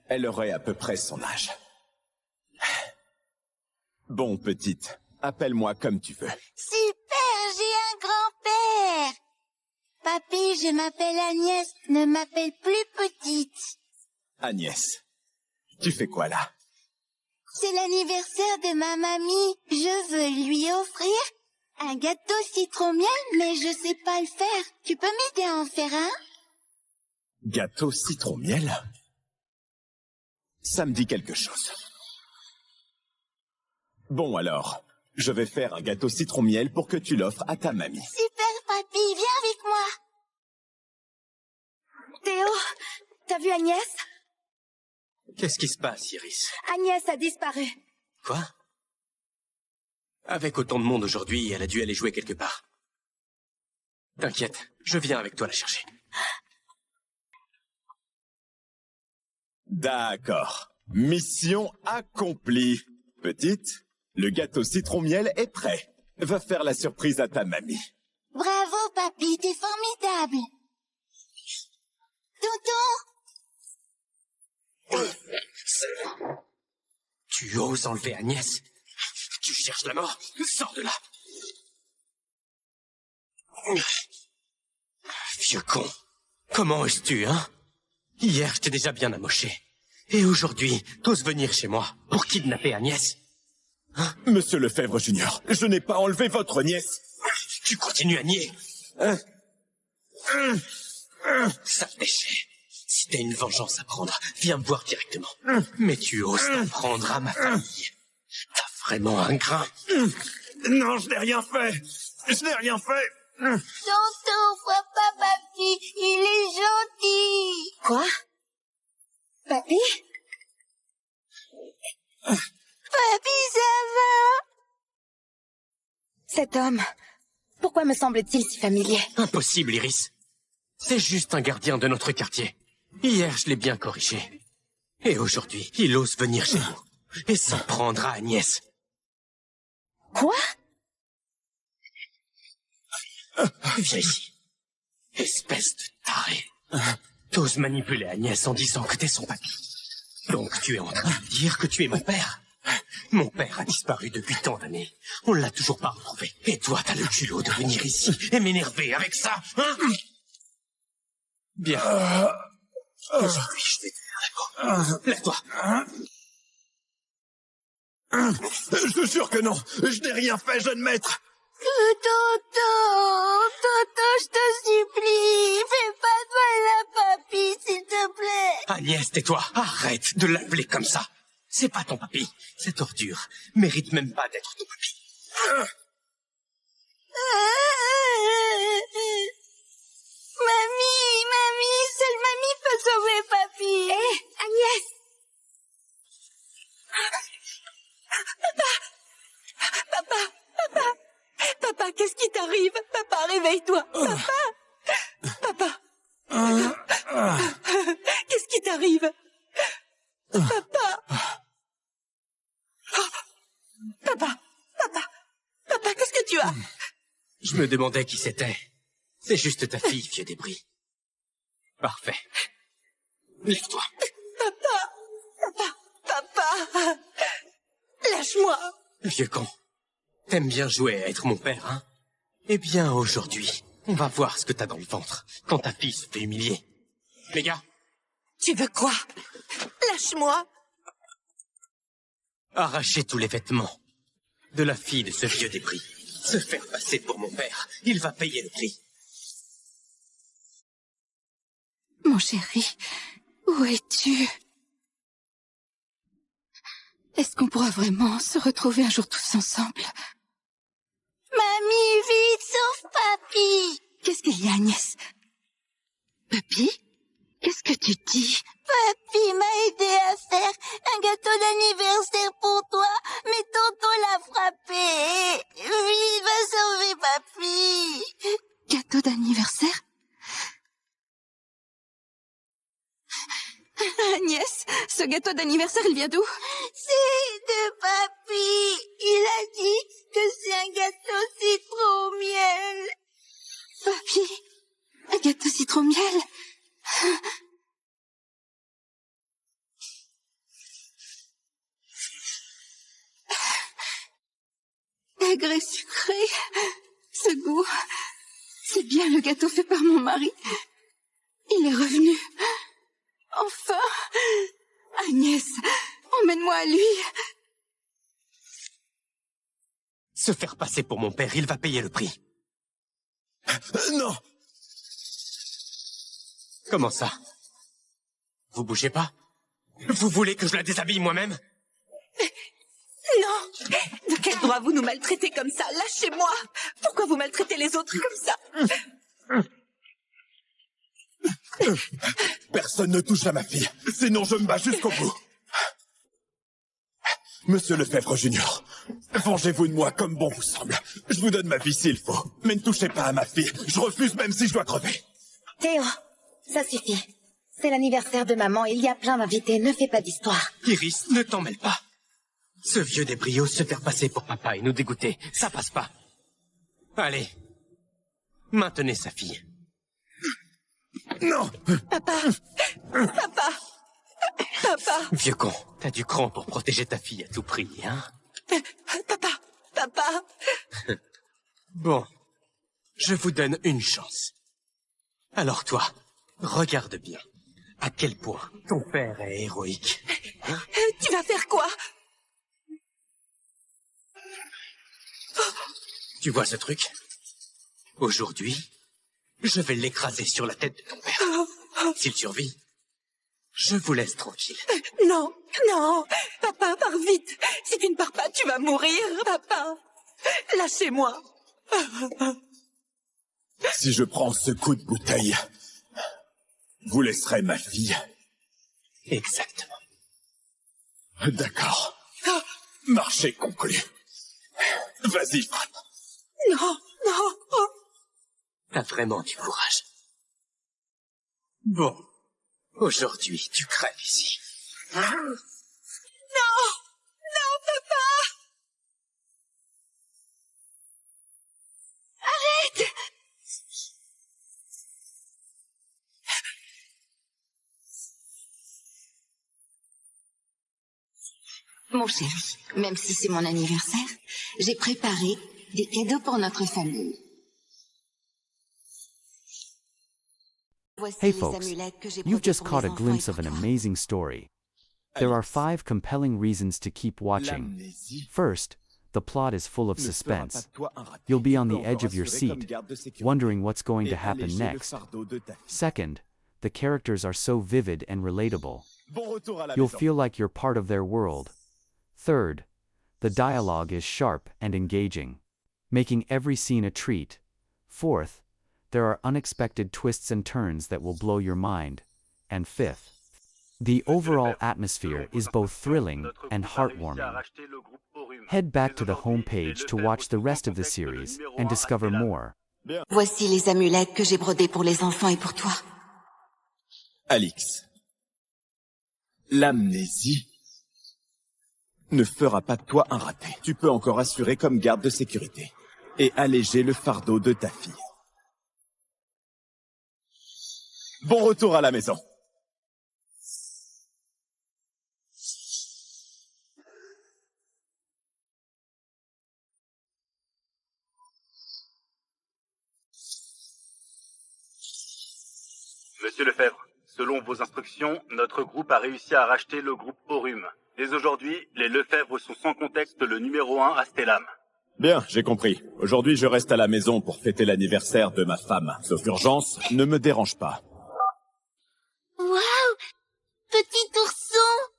elle aurait à peu près son âge. Bon, petite, appelle-moi comme tu veux. Super, j'ai un grand-père. Papy, je m'appelle Agnès, ne m'appelle plus petite. Agnès, tu fais quoi là? C'est l'anniversaire de ma mamie. Je veux lui offrir un gâteau citron-miel, mais je sais pas le faire. Tu peux m'aider à en faire un? Gâteau citron-miel? Ça me dit quelque chose. Bon alors, je vais faire un gâteau citron-miel pour que tu l'offres à ta mamie. Super, papy, viens avec moi. Théo, t'as vu Agnès? Qu'est-ce qui se passe, Iris? Agnès a disparu. Quoi? Avec autant de monde aujourd'hui, elle a dû aller jouer quelque part. T'inquiète, je viens avec toi la chercher. D'accord. Mission accomplie. Petite, le gâteau citron-miel est prêt. Va faire la surprise à ta mamie. Bravo, papy, t'es formidable. Tonton! Tu oses enlever Agnès? Tu cherches la mort? Sors de là! Vieux con. Comment oses-tu, hein? Hier, je t'ai déjà bien amoché. Et aujourd'hui, t'oses venir chez moi pour kidnapper Agnès? Hein? Monsieur Lefebvre Junior, je n'ai pas enlevé votre nièce. Tu continues à nier. Sale déchet. Si t'as une vengeance à prendre, viens me voir directement. Mais tu oses t'en prendre à ma famille. T'as vraiment un grain. Non, je n'ai rien fait. Je n'ai rien fait. Tonton, vois pas papy, il est gentil. Quoi? Papy? Papy, ça va? Cet homme, pourquoi me semble-t-il si familier? Impossible, Iris. C'est juste un gardien de notre quartier. Hier, je l'ai bien corrigé. Et aujourd'hui, il ose venir chez nous. Et s'en prendre à Agnès. Quoi? Viens ici. Espèce de taré. T'oses manipuler Agnès en disant que t'es son papy. Donc tu es en train de dire que tu es mon père. Mon père a disparu depuis tant d'années. On l'a toujours pas retrouvé. Et toi, t'as le culot de venir ici et m'énerver avec ça, hein? Bien. Aujourd'hui, je vais te faire la go. Lève-toi. Je te jure que non. Je n'ai rien fait, jeune maître. Tonton, je te supplie, fais pas de mal à papy, s'il te plaît. Agnès, tais-toi. Arrête de l'appeler comme ça. C'est pas ton papy. Cette ordure mérite même pas d'être ton papy. Mamie, seule mamie peut sauver papy. Hé, Agnès! Papa, qu'est-ce qui t'arrive? Papa, réveille-toi. Papa. Qu'est-ce qui t'arrive? as... Je me demandais qui c'était. C'est juste ta fille, vieux débris. Parfait. Lève-toi. Papa. Lâche-moi. Vieux con. T'aimes bien jouer à être mon père, hein? Eh bien, aujourd'hui, on va voir ce que t'as dans le ventre quand ta fille se fait humilier. Les gars. Tu veux quoi? Lâche-moi. Arracher tous les vêtements de la fille de ce vieux débris. Se faire passer pour mon père. Il va payer le prix. Mon chéri, où es-tu? Est-ce qu'on pourra vraiment se retrouver un jour tous ensemble? Mamie, vite, sauve Papy! Qu'est-ce qu'il y a, Agnès? Papy? Qu'est-ce que tu dis? Papy m'a aidé à faire un gâteau d'anniversaire pour toi, mais Tonton l'a frappé. Vite, va sauver Papy. Gâteau d'anniversaire? Agnès, ce gâteau d'anniversaire, il vient d'où? C'est de Papy. Il a dit que c'est un gâteau citron miel. Papy, un gâteau citron miel? Aigre et sucré, ce goût, c'est bien le gâteau fait par mon mari. Il est revenu. Enfin, Agnès, emmène-moi à lui. Se faire passer pour mon père, il va payer le prix. Non! Comment ça? Vous bougez pas? Vous voulez que je la déshabille moi-même? Non! De quel droit vous nous maltraitez comme ça? Lâchez-moi! Pourquoi vous maltraitez les autres comme ça? Personne ne touche à ma fille, sinon je me bats jusqu'au bout. Monsieur Lefebvre Junior, vengez-vous de moi comme bon vous semble. Je vous donne ma vie s'il faut, mais ne touchez pas à ma fille. Je refuse même si je dois crever. Théo, ça suffit. C'est l'anniversaire de maman, il y a plein d'invités, ne fais pas d'histoire. Iris, ne t'en mêle pas. Ce vieux débrio se faire passer pour papa et nous dégoûter, ça passe pas. Allez, maintenez sa fille. Non! Papa! Vieux con, t'as du cran pour protéger ta fille à tout prix, hein? Papa! Bon, je vous donne une chance. Alors toi, regarde bien à quel point ton père est héroïque. Hein? Tu vas faire quoi? Tu vois ce truc? Aujourd'hui, je vais l'écraser sur la tête de ton père. S'il survit, je vous laisse tranquille. Non! Papa, pars vite! Si tu ne pars pas, tu vas mourir, papa! Lâchez-moi! Si je prends ce coup de bouteille, vous laisserez ma fille. Exactement. D'accord. Marché conclu. Vas-y, frappe. Non! T'as vraiment du courage. Bon, aujourd'hui, tu crèves ici. Non, papa! Arrête! Mon chéri, même si c'est mon anniversaire, j'ai préparé des cadeaux pour notre famille. Voici Hey les folks, amulettes que j'ai you've brodées just pour caught les a enfants glimpse et of pour an toi. amazing story. There are 5 compelling reasons to keep watching. First, the plot is full of suspense. You'll be on the edge of your seat, wondering what's going to happen next. Second, the characters are so vivid and relatable. You'll feel like you're part of their world. Third, the dialogue is sharp and engaging, making every scene a treat. Fourth, there are unexpected twists and turns that will blow your mind. And fifth, the overall atmosphere is both thrilling and heartwarming. Head back to the homepage to watch the rest of the series and discover more. Voici les amulettes que j'ai brodées pour les enfants et pour toi. Alix, l'amnésie ne fera pas de toi un raté. Tu peux encore assurer comme garde de sécurité. et alléger le fardeau de ta fille. Bon retour à la maison. Monsieur Lefebvre, selon vos instructions, notre groupe a réussi à racheter le groupe Aurum. Dès aujourd'hui, les Lefebvre sont sans contexte le numéro 1 à Stellam. Bien, j'ai compris. Aujourd'hui, je reste à la maison pour fêter l'anniversaire de ma femme. Sauf urgence, ne me dérange pas. Waouh! Petit ourson!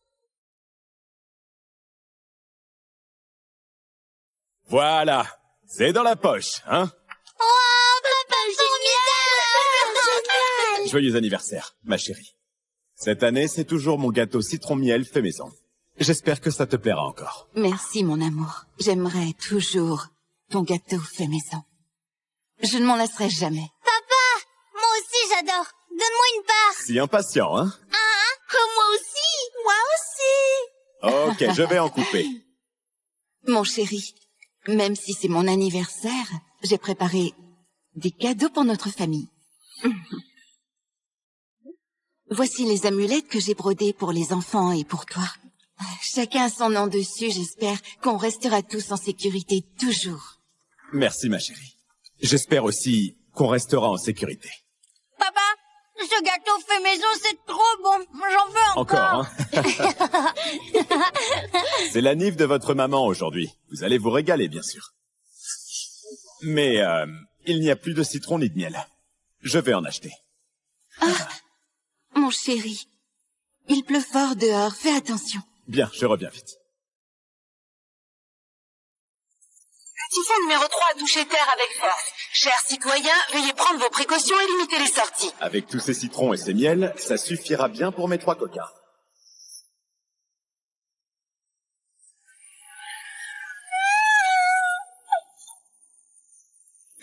Voilà, c'est dans la poche, hein? Oh, papa, génial! Joyeux anniversaire, ma chérie. Cette année, c'est toujours mon gâteau citron-miel fait maison. J'espère que ça te plaira encore. Merci, mon amour. J'aimerais toujours ton gâteau fait maison. Je ne m'en lasserai jamais. Papa, moi aussi j'adore. Donne-moi une part. Si impatient, hein? Moi aussi. Moi aussi. Ok, je vais en couper. Mon chéri, même si c'est mon anniversaire, j'ai préparé des cadeaux pour notre famille. Voici les amulettes que j'ai brodées pour les enfants et pour toi. Chacun a son nom dessus, j'espère qu'on restera tous en sécurité toujours. Merci, ma chérie. J'espère aussi qu'on restera en sécurité. Papa, ce gâteau fait maison, c'est trop bon. J'en veux encore. Encore, hein? C'est la nif de votre maman aujourd'hui. Vous allez vous régaler, bien sûr. Mais il n'y a plus de citron ni de miel. Je vais en acheter. Mon chéri, il pleut fort dehors, fais attention. Bien, je reviens vite. Citoyen numéro 3 a touché terre avec force. Chers citoyens, veuillez prendre vos précautions et limiter les sorties. Avec tous ces citrons et ces miels, ça suffira bien pour mes 3 coquins.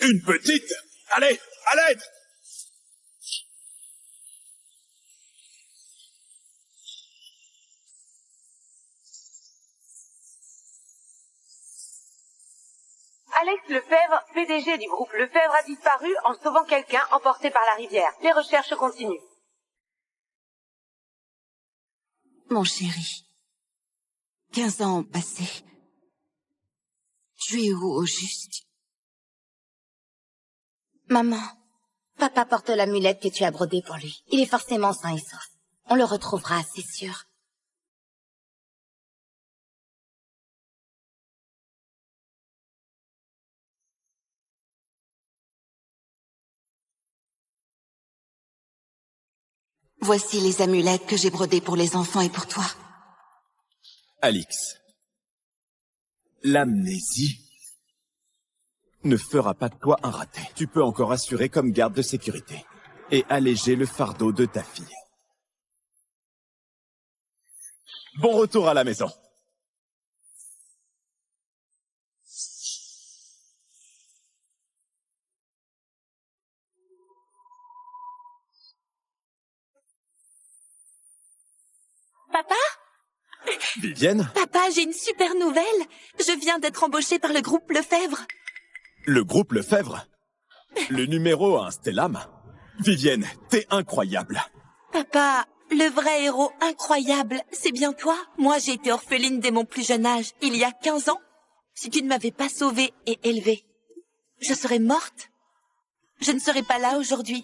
Une petite? Allez, à l'aide! Alex Lefebvre, PDG du groupe Lefebvre, a disparu en sauvant quelqu'un emporté par la rivière. Les recherches continuent. Mon chéri, 15 ans ont passé. Tu es où au juste? Maman, papa porte l'amulette que tu as brodée pour lui. Il est forcément sain et sauf. On le retrouvera, c'est sûr. Voici les amulettes que j'ai brodées pour les enfants et pour toi. Alix, l'amnésie ne fera pas de toi un raté. Tu peux encore assurer comme garde de sécurité et alléger le fardeau de ta fille. Bon retour à la maison. Papa? Vivienne? Papa, j'ai une super nouvelle. Je viens d'être embauchée par le groupe Lefebvre. Le groupe Lefebvre? Le numéro 1 Stellam? Vivienne, t'es incroyable. Papa, le vrai héros incroyable, c'est bien toi. Moi, j'ai été orpheline dès mon plus jeune âge, il y a 15 ans. Si tu ne m'avais pas sauvée et élevée, je serais morte. Je ne serais pas là aujourd'hui.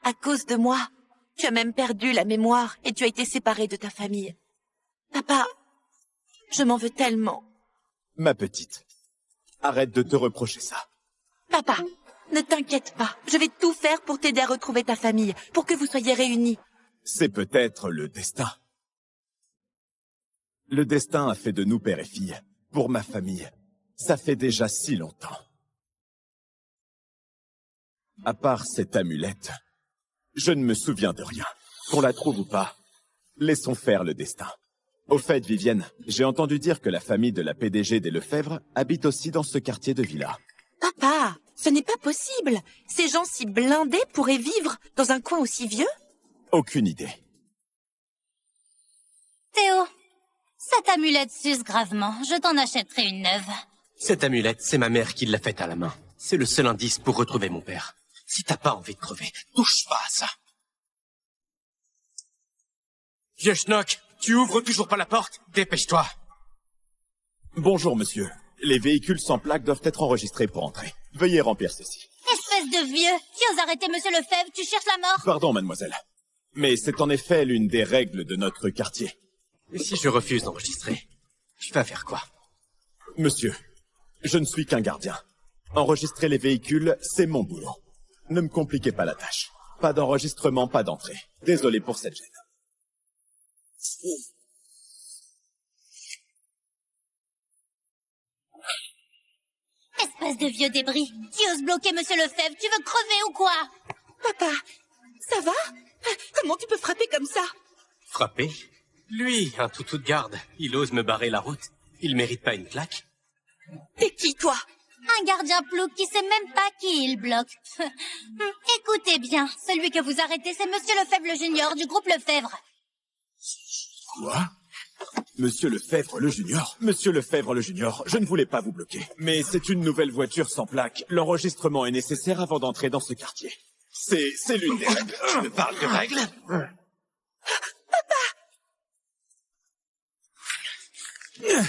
À cause de moi, tu as même perdu la mémoire et tu as été séparée de ta famille. Papa, je m'en veux tellement. Ma petite, arrête de te reprocher ça. Papa, ne t'inquiète pas. Je vais tout faire pour t'aider à retrouver ta famille, pour que vous soyez réunis. C'est peut-être le destin. Le destin a fait de nous père et fille. Pour ma famille, ça fait déjà si longtemps. À part cette amulette, je ne me souviens de rien. Qu'on la trouve ou pas, laissons faire le destin. Au fait, Vivienne, j'ai entendu dire que la famille de la PDG des Lefebvre habite aussi dans ce quartier de villa. Papa, ce n'est pas possible. Ces gens si blindés pourraient vivre dans un coin aussi vieux? Aucune idée. Théo, cette amulette s'use gravement. Je t'en achèterai une neuve. Cette amulette, c'est ma mère qui l'a faite à la main. C'est le seul indice pour retrouver mon père. Si t'as pas envie de crever, touche pas à ça. Vieux schnock, tu ouvres toujours pas la porte? Dépêche-toi. Bonjour, monsieur. Les véhicules sans plaque doivent être enregistrés pour entrer. Veuillez remplir ceci. Espèce de vieux, qui ose arrêter Monsieur Lefebvre? Tu cherches la mort? Pardon, mademoiselle. Mais c'est en effet l'une des règles de notre quartier. Et si je refuse d'enregistrer, tu vas faire quoi? Monsieur, je ne suis qu'un gardien. Enregistrer les véhicules, c'est mon boulot. Ne me compliquez pas la tâche. Pas d'enregistrement, pas d'entrée. Désolé pour cette gêne. Espèce de vieux débris, qui ose bloquer Monsieur Lefebvre? Tu veux crever ou quoi? Papa, ça va? Comment tu peux frapper comme ça? Frapper? Lui, un toutou de garde. Il ose me barrer la route. Il mérite pas une claque? T'es qui, toi? Un gardien plouc qui sait même pas qui il bloque. Écoutez bien, celui que vous arrêtez, c'est Monsieur Lefebvre le Junior du groupe Lefebvre. Quoi? Monsieur Lefebvre le Junior? Monsieur Lefebvre le Junior, je ne voulais pas vous bloquer. Mais c'est une nouvelle voiture sans plaque. L'enregistrement est nécessaire avant d'entrer dans ce quartier. C'est l'une des règles. Tu me parles de règles?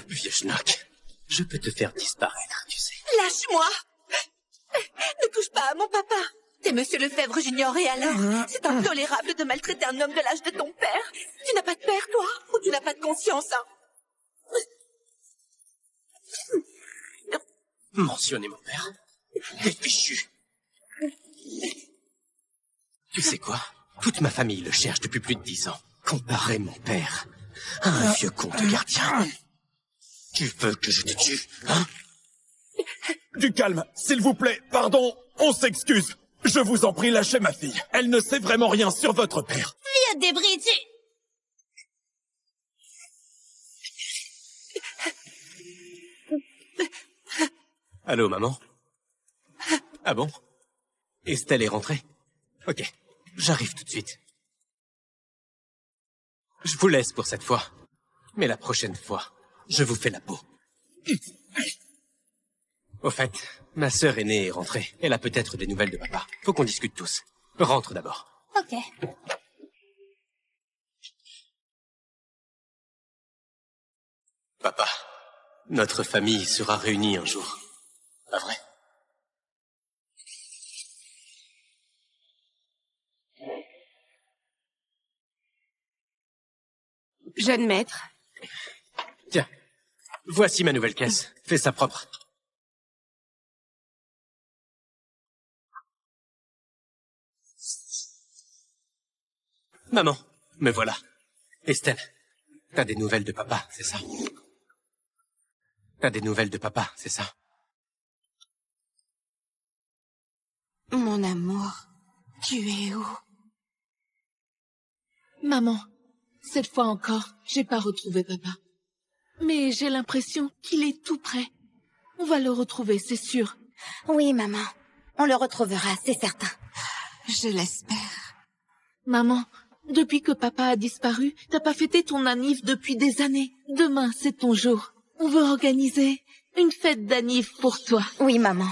Vieux schnock, je peux te faire disparaître, tu sais. Lâche-moi! Ne touche pas à mon papa! T'es Monsieur Lefebvre Junior et alors? C'est intolérable de maltraiter un homme de l'âge de ton père. Tu n'as pas de père, toi? Ou tu n'as pas de conscience, hein? Mentionnez mon père. T'es fichu. Tu sais quoi? Toute ma famille le cherche depuis plus de 10 ans. Comparer mon père à un vieux con de gardien. Tu veux que je te tue, hein? Du calme, s'il vous plaît. Pardon, on s'excuse. Je vous en prie, lâchez ma fille. Elle ne sait vraiment rien sur votre père. Vieux débris, Allô, maman? Ah bon? Estelle est rentrée? Ok, j'arrive tout de suite. Je vous laisse pour cette fois. Mais la prochaine fois, je vous fais la peau. Au fait, ma sœur aînée est rentrée. Elle a peut-être des nouvelles de papa. Faut qu'on discute tous. Rentre d'abord. Ok. Papa, notre famille sera réunie un jour. Pas vrai? Jeune maître. Tiens, voici ma nouvelle caisse. Fais ça propre. Maman, me voilà. Estelle, t'as des nouvelles de papa, c'est ça? T'as des nouvelles de papa, c'est ça? Mon amour, tu es où? Maman, cette fois encore, j'ai pas retrouvé papa. Mais j'ai l'impression qu'il est tout près. On va le retrouver, c'est sûr. Oui, maman. On le retrouvera, c'est certain. Je l'espère. Maman, depuis que papa a disparu, t'as pas fêté ton anniv depuis des années. Demain, c'est ton jour. On veut organiser une fête d'anniv pour toi. Oui, maman.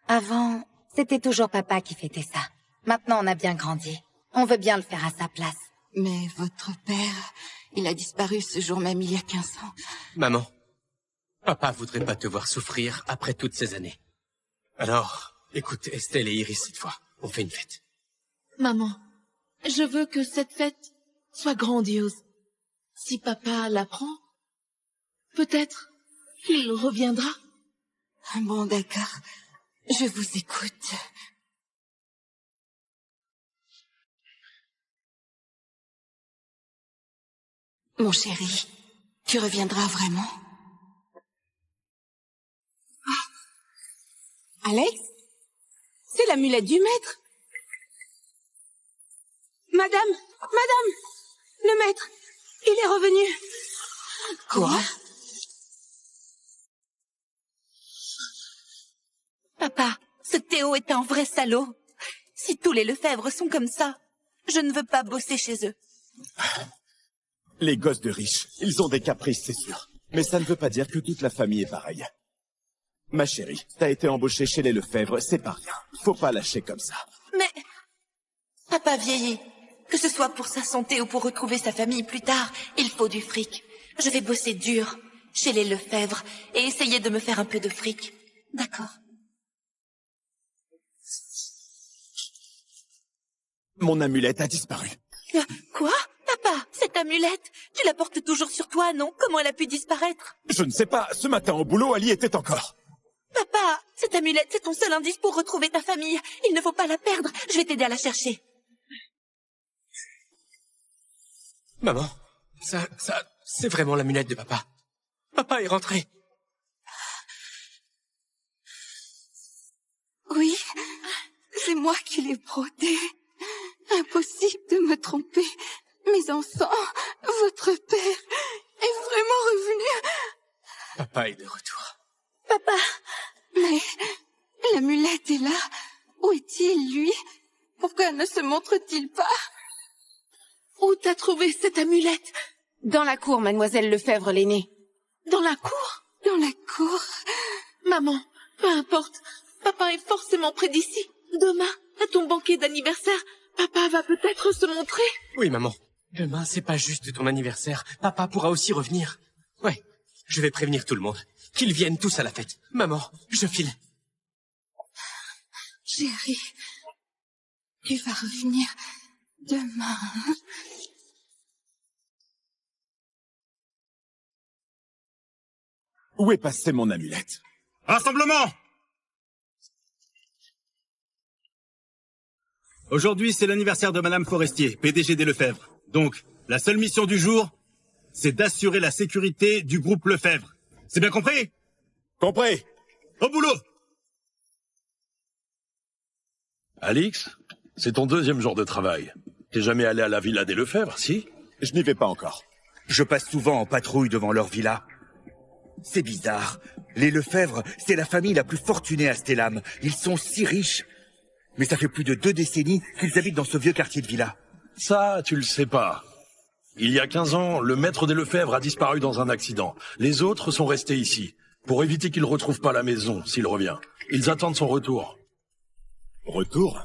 Avant, c'était toujours papa qui fêtait ça. Maintenant, on a bien grandi. On veut bien le faire à sa place. Mais votre père, il a disparu ce jour même il y a 15 ans. Maman, papa voudrait pas te voir souffrir après toutes ces années. Alors, écoute Estelle et Iris cette fois. On fait une fête. Maman, je veux que cette fête soit grandiose. Si papa l'apprend, peut-être qu'il reviendra. Bon, d'accord. Je vous écoute. Mon chéri, tu reviendras vraiment? Ah. Alex? C'est l'amulette du maître. Madame, le maître, il est revenu. Quoi? Papa, ce Théo est un vrai salaud. Si tous les Lefebvre sont comme ça, je ne veux pas bosser chez eux. Les gosses de riches, ils ont des caprices, c'est sûr. Mais ça ne veut pas dire que toute la famille est pareille. Ma chérie, t'as été embauchée chez les Lefebvre, c'est pas rien. Faut pas lâcher comme ça. Mais papa vieillit. Que ce soit pour sa santé ou pour retrouver sa famille plus tard, il faut du fric. Je vais bosser dur chez les Lefebvre et essayer de me faire un peu de fric. D'accord. Mon amulette a disparu. Quoi? Papa, cette amulette, tu la portes toujours sur toi, non? Comment elle a pu disparaître? Je ne sais pas, ce matin au boulot, Ali était encore. Papa, cette amulette, c'est ton seul indice pour retrouver ta famille. Il ne faut pas la perdre. Je vais t'aider à la chercher. Maman, c'est vraiment l'amulette de papa. Papa est rentré. Oui, c'est moi qui l'ai brodé. Impossible de me tromper. Mes enfants, votre père est vraiment revenu. Papa est de retour. Papa, mais l'amulette est là. Où est-il, lui? Pourquoi ne se montre-t-il pas? Où t'as trouvé cette amulette? Dans la cour, mademoiselle Lefebvre l'aînée. Dans la cour? Dans la cour. Maman, peu importe. Papa est forcément près d'ici. Demain, à ton banquet d'anniversaire, papa va peut-être se montrer. Oui, maman. Demain, c'est pas juste ton anniversaire. Papa pourra aussi revenir. Ouais, je vais prévenir tout le monde. Qu'ils viennent tous à la fête. Maman, je file. Chérie, tu vas revenir demain. Où est passée mon amulette? Rassemblement! Aujourd'hui, c'est l'anniversaire de Madame Forestier, PDG des Lefebvre. Donc, la seule mission du jour, c'est d'assurer la sécurité du groupe Lefebvre. C'est bien compris? Compris. Au boulot! Alix, c'est ton deuxième jour de travail. T'es jamais allé à la villa des Lefebvre, si? Je n'y vais pas encore. Je passe souvent en patrouille devant leur villa. C'est bizarre. Les Lefebvre, c'est la famille la plus fortunée à Stellam. Ils sont si riches. Mais ça fait plus de 2 décennies qu'ils habitent dans ce vieux quartier de villa. Ça, tu le sais pas. Il y a 15 ans, le maître des Lefebvre a disparu dans un accident. Les autres sont restés ici, pour éviter qu'il retrouve pas la maison, s'il revient. Ils attendent son retour. Retour?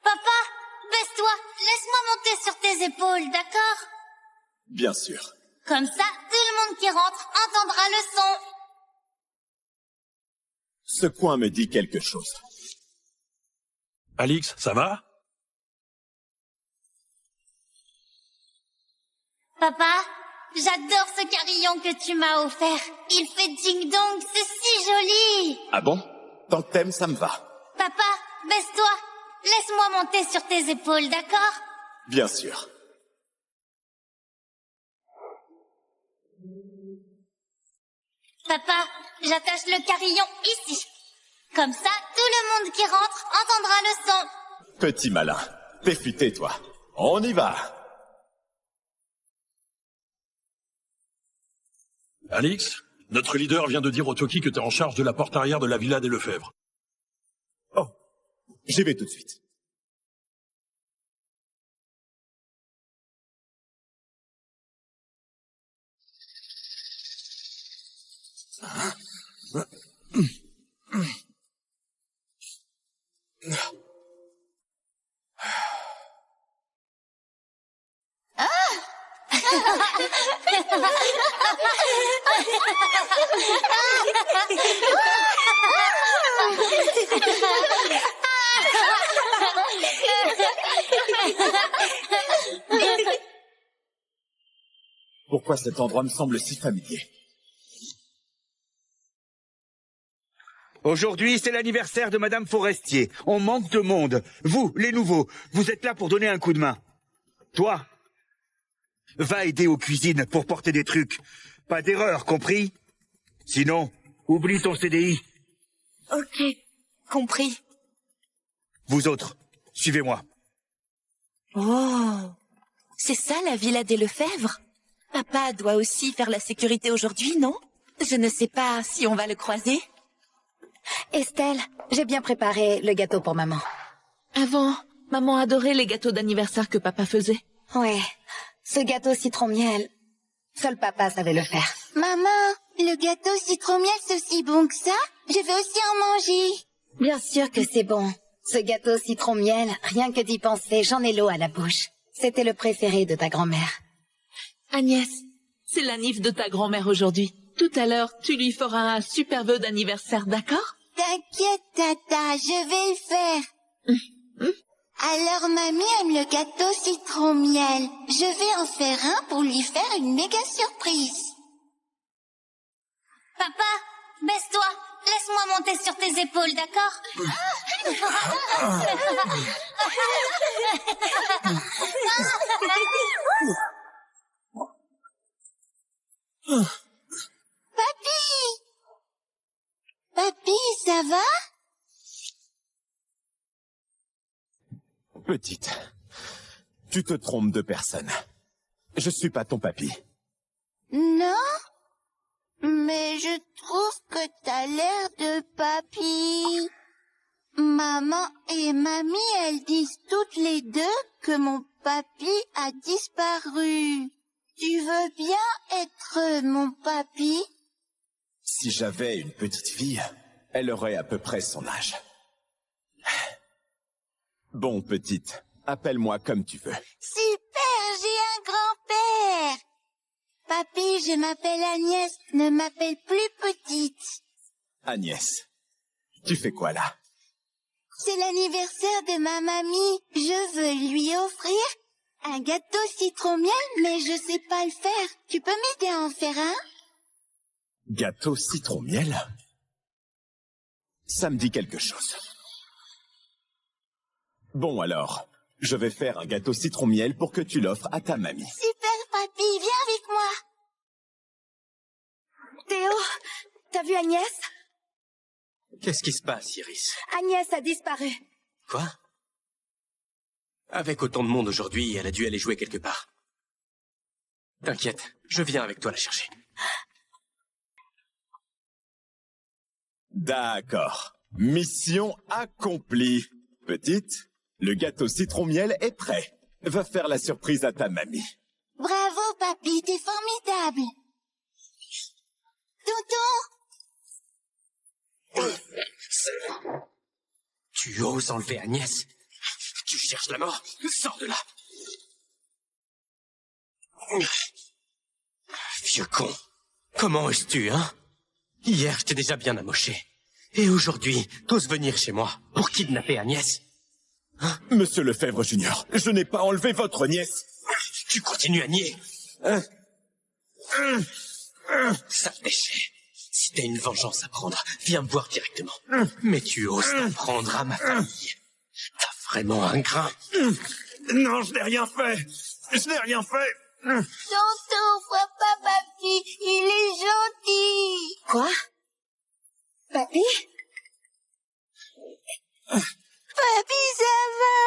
Papa, baisse-toi. Laisse-moi monter sur tes épaules, d'accord? Bien sûr. Comme ça, tout le monde qui rentre entendra le son. Ce coin me dit quelque chose. Alix, ça va? Papa, j'adore ce carillon que tu m'as offert. Il fait ding-dong, c'est si joli. Ah bon? Tant que t'aimes, ça me va. Papa, baisse-toi. Laisse-moi monter sur tes épaules, d'accord? Bien sûr. Papa, j'attache le carillon ici. Comme ça, tout le monde qui rentre entendra le son. Petit malin. T'es futé, toi. On y va. Alix, notre leader vient de dire au Toki que t'es en charge de la porte arrière de la villa des Lefebvre. Oh, j'y vais tout de suite. Pourquoi cet endroit me semble si familier? Aujourd'hui, c'est l'anniversaire de Madame Forestier. On manque de monde. Vous, les nouveaux, vous êtes là pour donner un coup de main. Toi, va aider aux cuisines pour porter des trucs. Pas d'erreur, compris? Sinon, oublie ton CDI. Ok, compris. Vous autres, suivez-moi. Oh, c'est ça la villa des Lefebvre? Papa doit aussi faire la sécurité aujourd'hui, non? Je ne sais pas si on va le croiser. Estelle, j'ai bien préparé le gâteau pour maman. Avant, maman adorait les gâteaux d'anniversaire que papa faisait. Ouais, Ce gâteau citron-miel, seul papa savait le faire. Maman, le gâteau citron-miel, c'est aussi bon que ça? Je veux aussi en manger. Bien sûr que c'est bon. Ce gâteau citron-miel, rien que d'y penser, j'en ai l'eau à la bouche. C'était le préféré de ta grand-mère. Agnès, c'est l'anniv de ta grand-mère aujourd'hui. Tout à l'heure, tu lui feras un super vœu d'anniversaire, d'accord? T'inquiète, Tata, je vais le faire. Alors, mamie aime le gâteau citron-miel. Je vais en faire un pour lui faire une méga surprise. Papa, baisse-toi. Laisse-moi monter sur tes épaules, d'accord? Papy! Papy, ça va? Petite, tu te trompes de personne. Je suis pas ton papy. Non? Mais je trouve que t'as l'air de papy. Maman et mamie, elles disent toutes les deux que mon papy a disparu. Tu veux bien être mon papy? Si j'avais une petite fille, elle aurait à peu près son âge. Bon, petite, appelle-moi comme tu veux. Super, j'ai un grand-père. Papy, je m'appelle Agnès, ne m'appelle plus petite. Agnès, tu fais quoi là? C'est l'anniversaire de ma mamie. Je veux lui offrir un gâteau citron-miel, mais je sais pas le faire. Tu peux m'aider à en faire un? Gâteau citron-miel? Ça me dit quelque chose. Bon alors, je vais faire un gâteau citron-miel pour que tu l'offres à ta mamie. Super, papy, viens avec moi. Théo, t'as vu Agnès? Qu'est-ce qui se passe, Iris? Agnès a disparu. Quoi? Avec autant de monde aujourd'hui, elle a dû aller jouer quelque part. T'inquiète, je viens avec toi la chercher. D'accord. Mission accomplie. Petite, le gâteau citron-miel est prêt. Va faire la surprise à ta mamie. Bravo, papy, t'es formidable. Tonton! Tu oses enlever Agnès? Tu cherches la mort? Sors de là! Vieux con. Comment oses-tu, hein? Hier, je t'ai déjà bien amoché. Et aujourd'hui, t'oses venir chez moi pour kidnapper Agnès? Hein? Monsieur Lefebvre Junior, je n'ai pas enlevé votre nièce. Tu continues à nier. Sale déchet. Si t'as une vengeance à prendre, viens me voir directement. Mais tu oses t'en prendre à ma famille. T'as vraiment un grain. Non, je n'ai rien fait. Je n'ai rien fait. Tonton, frappe pas papy, il est gentil. Quoi? Papy? Papy, ça va?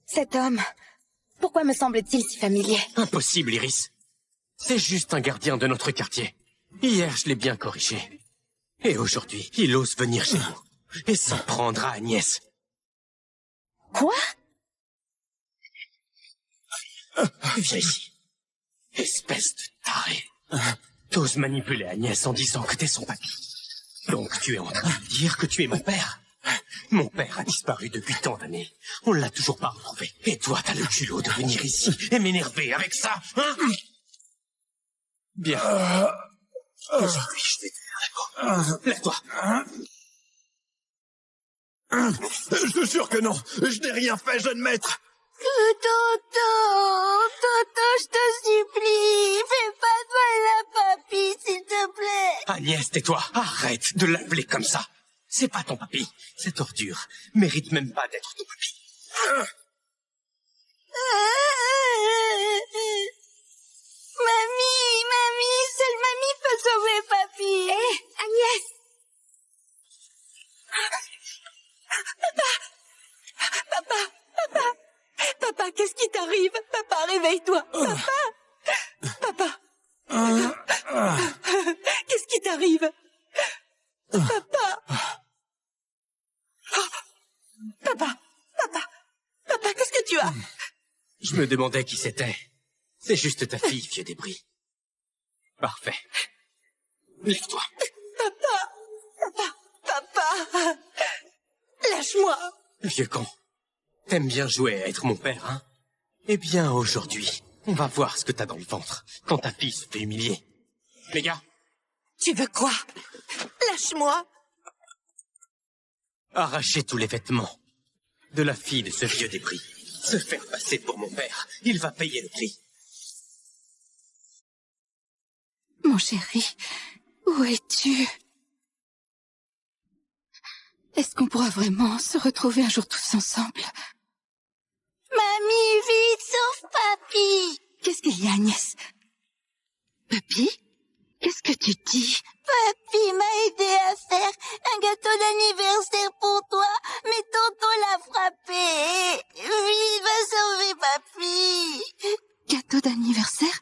Cet homme, pourquoi me semble-t-il si familier? Impossible, Iris. C'est juste un gardien de notre quartier. Hier, je l'ai bien corrigé. Et aujourd'hui, il ose venir chez nous et s'en prendre à Agnès. Quoi? Viens ici. Espèce de taré. T'oses manipuler Agnès en disant que t'es son papy. Donc tu es en train de dire que tu es mon père. Mon père a disparu depuis tant d'années. On l'a toujours pas retrouvé. Et toi, t'as le culot de venir ici et m'énerver avec ça, hein? Bien. Aujourd'hui, je vais te faire la peau. Lève-toi. Je te jure que non. Je n'ai rien fait, jeune maître. Tonton, je te supplie, fais pas de mal à papy, s'il te plaît. Agnès, tais-toi. Arrête de l'appeler comme ça. C'est pas ton papy. Cette ordure mérite même pas d'être ton papy. Mamie, seule mamie peut sauver papy. Hé, Agnès! Papa, qu'est-ce qui t'arrive? Papa, réveille-toi. Papa. Qu'est-ce qui t'arrive? Papa. Papa, qu'est-ce que tu as? Je me demandais qui c'était. C'est juste ta fille, vieux débris. Parfait. Lève-toi. Papa! Lâche-moi! Vieux con. T'aimes bien jouer à être mon père, hein? Eh bien, aujourd'hui, on va voir ce que t'as dans le ventre quand ta fille se fait humilier. Les gars, Tu veux quoi? Lâche-moi! arrachez tous les vêtements de la fille de ce vieux débris. Se faire passer pour mon père. Il va payer le prix. Mon chéri, où es-tu? Est-ce qu'on pourra vraiment se retrouver un jour tous ensemble? Mamie, vite, sauve Papy! Qu'est-ce qu'il y a, Agnès? Papy? Qu'est-ce que tu dis? Papy m'a aidé à faire un gâteau d'anniversaire pour toi, mais tonton l'a frappé. Vite, va sauver Papy. Gâteau d'anniversaire?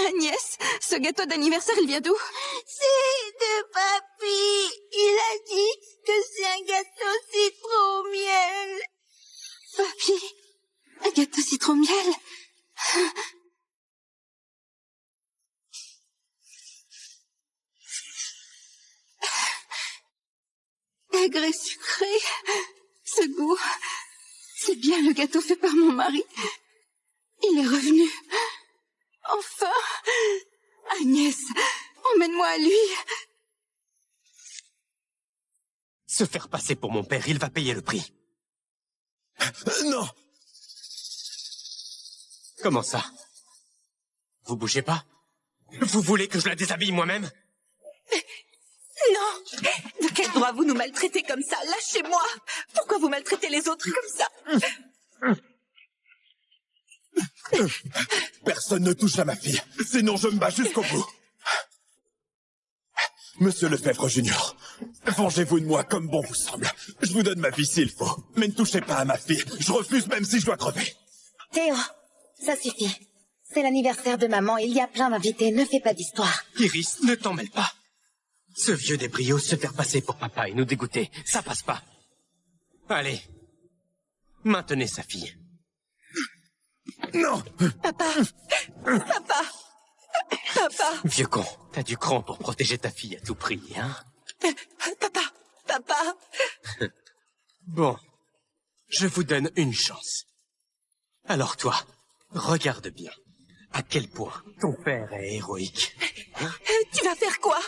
Agnès, ce gâteau d'anniversaire, il vient d'où? C'est de Papy. Il a dit que c'est un gâteau citron miel. Papy, un gâteau citron miel? Aigre et sucré, ce goût, c'est bien le gâteau fait par mon mari. Il est revenu. Enfin, Agnès, emmène-moi à lui. Se faire passer pour mon père, il va payer le prix. Non! Comment ça? Vous bougez pas? Vous voulez que je la déshabille moi-même? Non! De quel droit vous nous maltraitez comme ça? Lâchez-moi! Pourquoi vous maltraitez les autres comme ça? Personne ne touche à ma fille, sinon je me bats jusqu'au bout. Monsieur Lefebvre Junior, vengez-vous de moi comme bon vous semble. Je vous donne ma vie s'il faut, mais ne touchez pas à ma fille. Je refuse même si je dois crever. Théo, ça suffit. C'est l'anniversaire de maman, il y a plein d'invités, ne fais pas d'histoire. Iris, ne t'en mêle pas. Ce vieux débrio se faire passer pour papa et nous dégoûter, ça passe pas. Allez, maintenez sa fille. Non! Papa! Vieux con, t'as du cran pour protéger ta fille à tout prix, hein? Papa! Bon, je vous donne une chance. Alors toi, regarde bien à quel point ton père est héroïque. Hein? Tu vas faire quoi?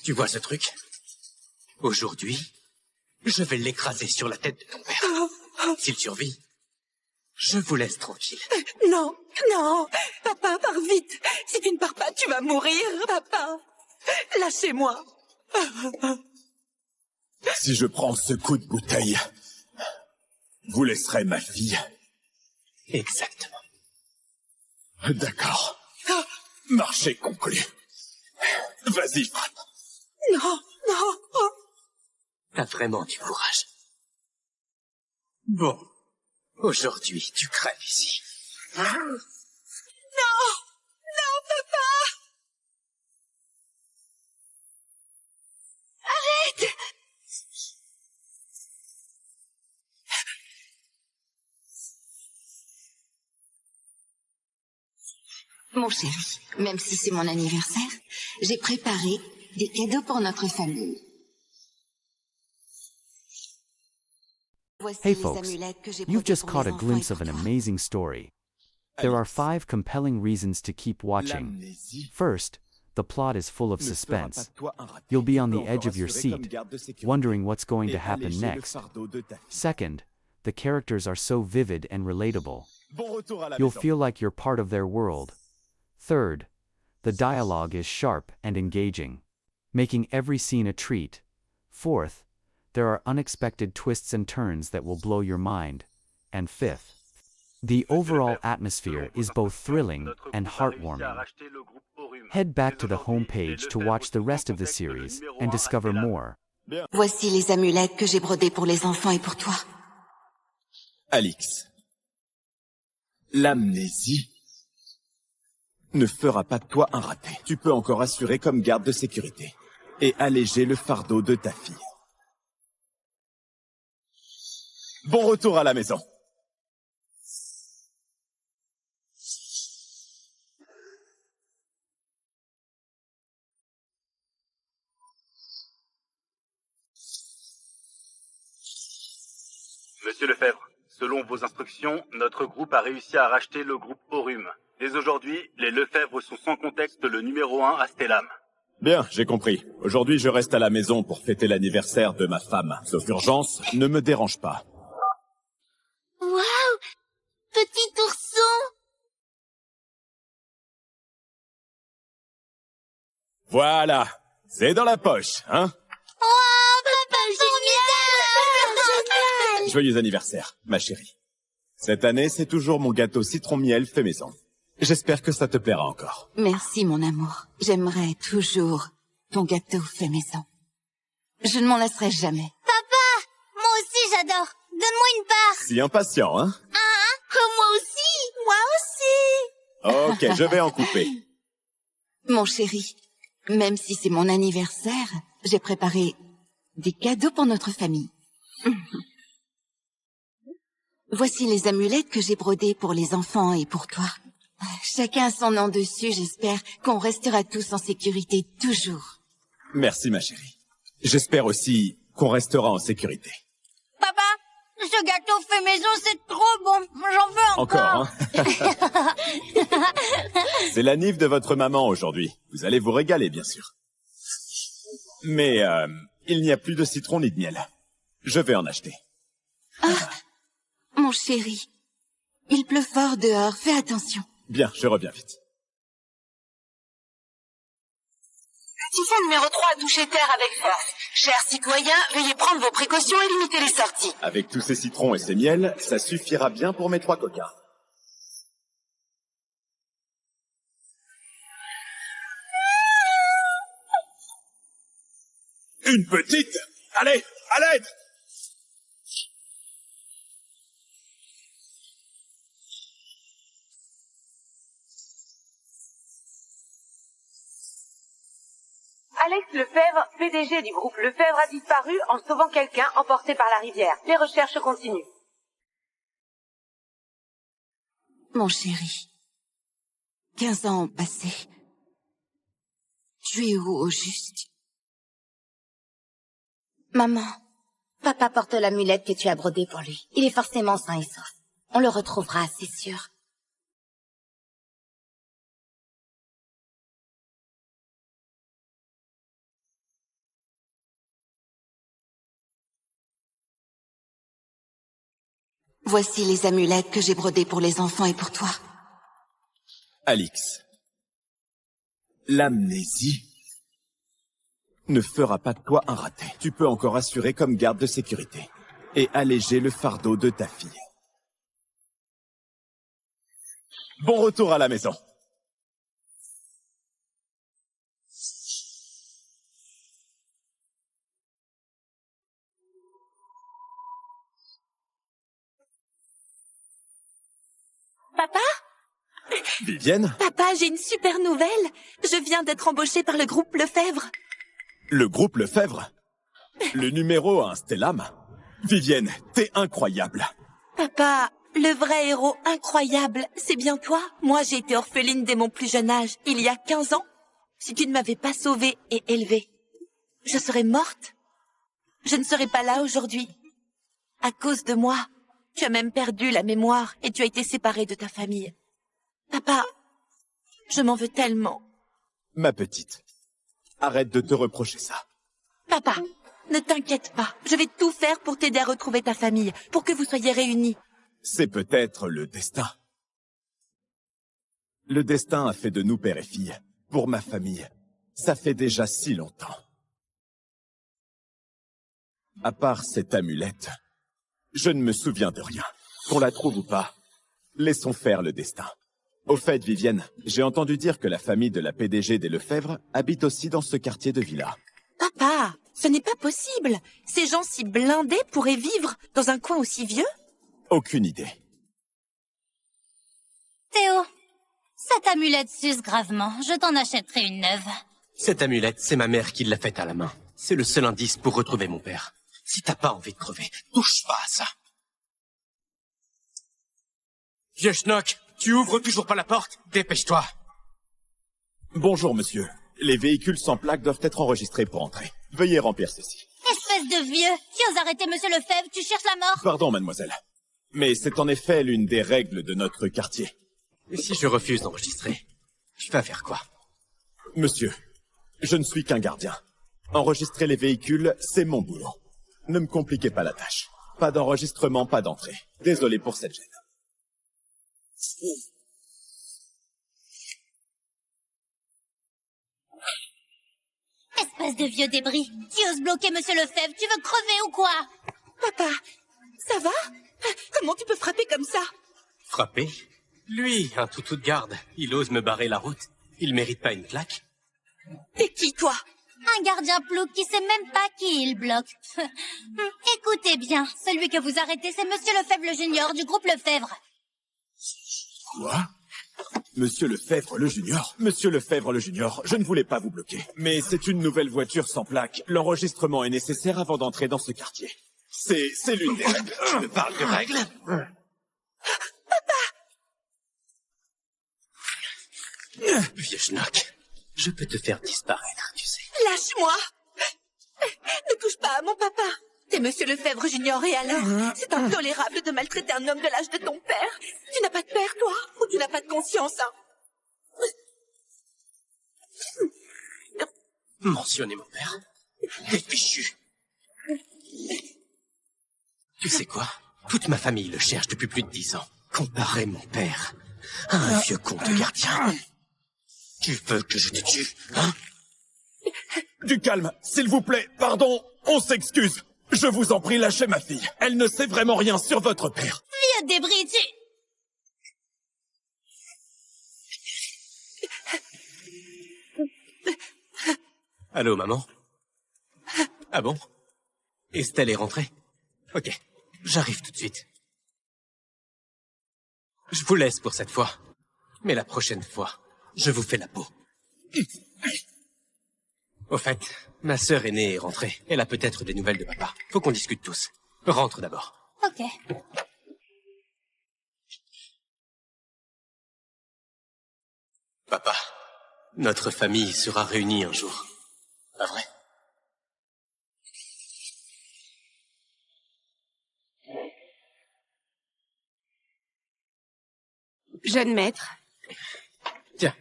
Tu vois ce truc? Aujourd'hui, je vais l'écraser sur la tête de ton père. S'il survit, je vous laisse tranquille. Non, non! Papa, pars vite! Si tu ne pars pas, tu vas mourir, papa! Lâchez-moi! Si je prends ce coup de bouteille, vous laisserez ma fille. Exactement. D'accord. Marché conclu. Vas-y, frappe. Non, non! T'as vraiment du courage. Bon, aujourd'hui, tu crèves ici. Non! Non, papa! Arrête! Mon chéri, même si c'est mon anniversaire, j'ai préparé des cadeaux pour notre famille. Voici Hey les folks, amulettes que j'ai you've brodées just pour caught les a enfants glimpse et of an pour toi. amazing story. There are 5 compelling reasons to keep watching. First, the plot is full of suspense. You'll be on the edge of your seat, wondering what's going to happen next. Second, the characters are so vivid and relatable. You'll feel like you're part of their world. Third, the dialogue is sharp and engaging, making every scene a treat. Fourth, there are unexpected twists and turns that will blow your mind. And fifth, the overall atmosphere is both thrilling and heartwarming. Head back to the homepage to watch the rest of the series and discover more. Voici les amulettes que j'ai brodées pour les enfants et pour toi. Alix, l'amnésie ne fera pas de toi un raté. Tu peux encore assurer comme garde de sécurité. et alléger le fardeau de ta fille. Bon retour à la maison. Monsieur Lefebvre, selon vos instructions, notre groupe a réussi à racheter le groupe Aurum. Dès aujourd'hui, les Lefebvre sont sans contexte le numéro 1 à Stellam. Bien, j'ai compris. Aujourd'hui, je reste à la maison pour fêter l'anniversaire de ma femme. Sauf urgence, ne me dérange pas. Waouh! Petit ourson! Voilà, c'est dans la poche, hein? Oh, papa, génial! Joyeux anniversaire, ma chérie. Cette année, c'est toujours mon gâteau citron-miel fait maison. J'espère que ça te plaira encore. Merci, mon amour. J'aimerais toujours ton gâteau fait maison. Je ne m'en lasserai jamais. Papa, moi aussi j'adore. Donne-moi une part. Si impatient, hein? Moi aussi! Ok, je vais en couper. Mon chéri, même si c'est mon anniversaire, j'ai préparé des cadeaux pour notre famille. Voici les amulettes que j'ai brodées pour les enfants et pour toi. Chacun a son nom dessus, j'espère qu'on restera tous en sécurité toujours. Merci, ma chérie. J'espère aussi qu'on restera en sécurité. Papa, ce gâteau fait maison, c'est trop bon. J'en veux encore. Encore, hein? C'est l'anniv de votre maman aujourd'hui. Vous allez vous régaler, bien sûr. Mais il n'y a plus de citron ni de miel. Je vais en acheter. Mon chéri, il pleut fort dehors, fais attention. Bien, je reviens vite. Le typhon numéro 3 a touché terre avec force. Chers citoyens, veuillez prendre vos précautions et limiter les sorties. Avec tous ces citrons et ces miels, ça suffira bien pour mes 3 coquins. Une petite? Allez, à l'aide! Alex Lefebvre, PDG du groupe Lefebvre, a disparu en sauvant quelqu'un emporté par la rivière. Les recherches continuent. Mon chéri, 15 ans ont passé. Tu es où au juste? Maman, papa porte l'amulette que tu as brodée pour lui. Il est forcément sain et sauf. On le retrouvera, c'est sûr. Voici les amulettes que j'ai brodées pour les enfants et pour toi. Alix, l'amnésie ne fera pas de toi un raté. Tu peux encore assurer comme garde de sécurité et alléger le fardeau de ta fille. Bon retour à la maison. Papa? Vivienne? Papa, j'ai une super nouvelle. Je viens d'être embauchée par le groupe Lefebvre. Le groupe Lefebvre? Le numéro 1 Stellam? Vivienne, t'es incroyable. Papa, le vrai héros incroyable, c'est bien toi. Moi, j'ai été orpheline dès mon plus jeune âge, il y a 15 ans. Si tu ne m'avais pas sauvée et élevée, je serais morte. Je ne serais pas là aujourd'hui. À cause de moi, tu as même perdu la mémoire et tu as été séparée de ta famille. Papa, je m'en veux tellement. Ma petite, arrête de te reprocher ça. Papa, ne t'inquiète pas. Je vais tout faire pour t'aider à retrouver ta famille, pour que vous soyez réunis. C'est peut-être le destin. Le destin a fait de nous père et fille. Pour ma famille, ça fait déjà si longtemps. À part cette amulette, je ne me souviens de rien. Qu'on la trouve ou pas, laissons faire le destin. Au fait, Vivienne, j'ai entendu dire que la famille de la PDG des Lefebvre habite aussi dans ce quartier de villa. Papa, ce n'est pas possible. Ces gens si blindés pourraient vivre dans un coin aussi vieux? Aucune idée. Théo, cette amulette s'use gravement. Je t'en achèterai une neuve. Cette amulette, c'est ma mère qui l'a faite à la main. C'est le seul indice pour retrouver mon père. Si t'as pas envie de crever, touche pas à ça. Vieux schnock, tu ouvres toujours pas la porte? Dépêche-toi. Bonjour, monsieur. Les véhicules sans plaque doivent être enregistrés pour entrer. Veuillez remplir ceci. Espèce de vieux, tu oses arrêter Monsieur Lefebvre, tu cherches la mort? Pardon, mademoiselle. Mais c'est en effet l'une des règles de notre quartier. Et si je refuse d'enregistrer, tu vas faire quoi? Monsieur, je ne suis qu'un gardien. Enregistrer les véhicules, c'est mon boulot. Ne me compliquez pas la tâche. Pas d'enregistrement, pas d'entrée. Désolé pour cette gêne. Espèce de vieux débris, tu oses bloquer Monsieur Lefebvre, tu veux crever ou quoi? Papa, ça va? Comment tu peux frapper comme ça? Frapper? Lui, un toutou de garde. Il ose me barrer la route. Il mérite pas une claque? T'es qui, toi? Un gardien plouc qui sait même pas qui il bloque. Écoutez bien, celui que vous arrêtez, c'est Monsieur Lefebvre le Junior du groupe Lefebvre. Quoi? Monsieur Lefebvre le Junior? Monsieur Lefebvre le Junior, je ne voulais pas vous bloquer. Mais c'est une nouvelle voiture sans plaque. L'enregistrement est nécessaire avant d'entrer dans ce quartier. C'est l'une des règles. Tu me parles de règles? Vieux schnock, je peux te faire disparaître, tu sais. Lâche-moi! Ne touche pas à mon papa. T'es Monsieur Lefebvre Junior et alors? C'est intolérable de maltraiter un homme de l'âge de ton père. Tu n'as pas de père, toi? Ou tu n'as pas de conscience, hein? Mentionner mon père? T'es fichu. Tu sais quoi? Toute ma famille le cherche depuis plus de 10 ans. Comparer mon père à un vieux con de gardien. Tu veux que je te tue, hein? Du calme, s'il vous plaît. Pardon, on s'excuse. Je vous en prie, lâchez ma fille. Elle ne sait vraiment rien sur votre père. Vieux débris, tu... Allô, maman? Ah bon? Estelle est rentrée? Ok, j'arrive tout de suite. Je vous laisse pour cette fois. Mais la prochaine fois, je vous fais la peau. Au fait, ma sœur aînée est rentrée. Elle a peut-être des nouvelles de papa. Faut qu'on discute tous. Rentre d'abord. Ok. Papa, notre famille sera réunie un jour. Pas vrai? Jeune maître. Tiens,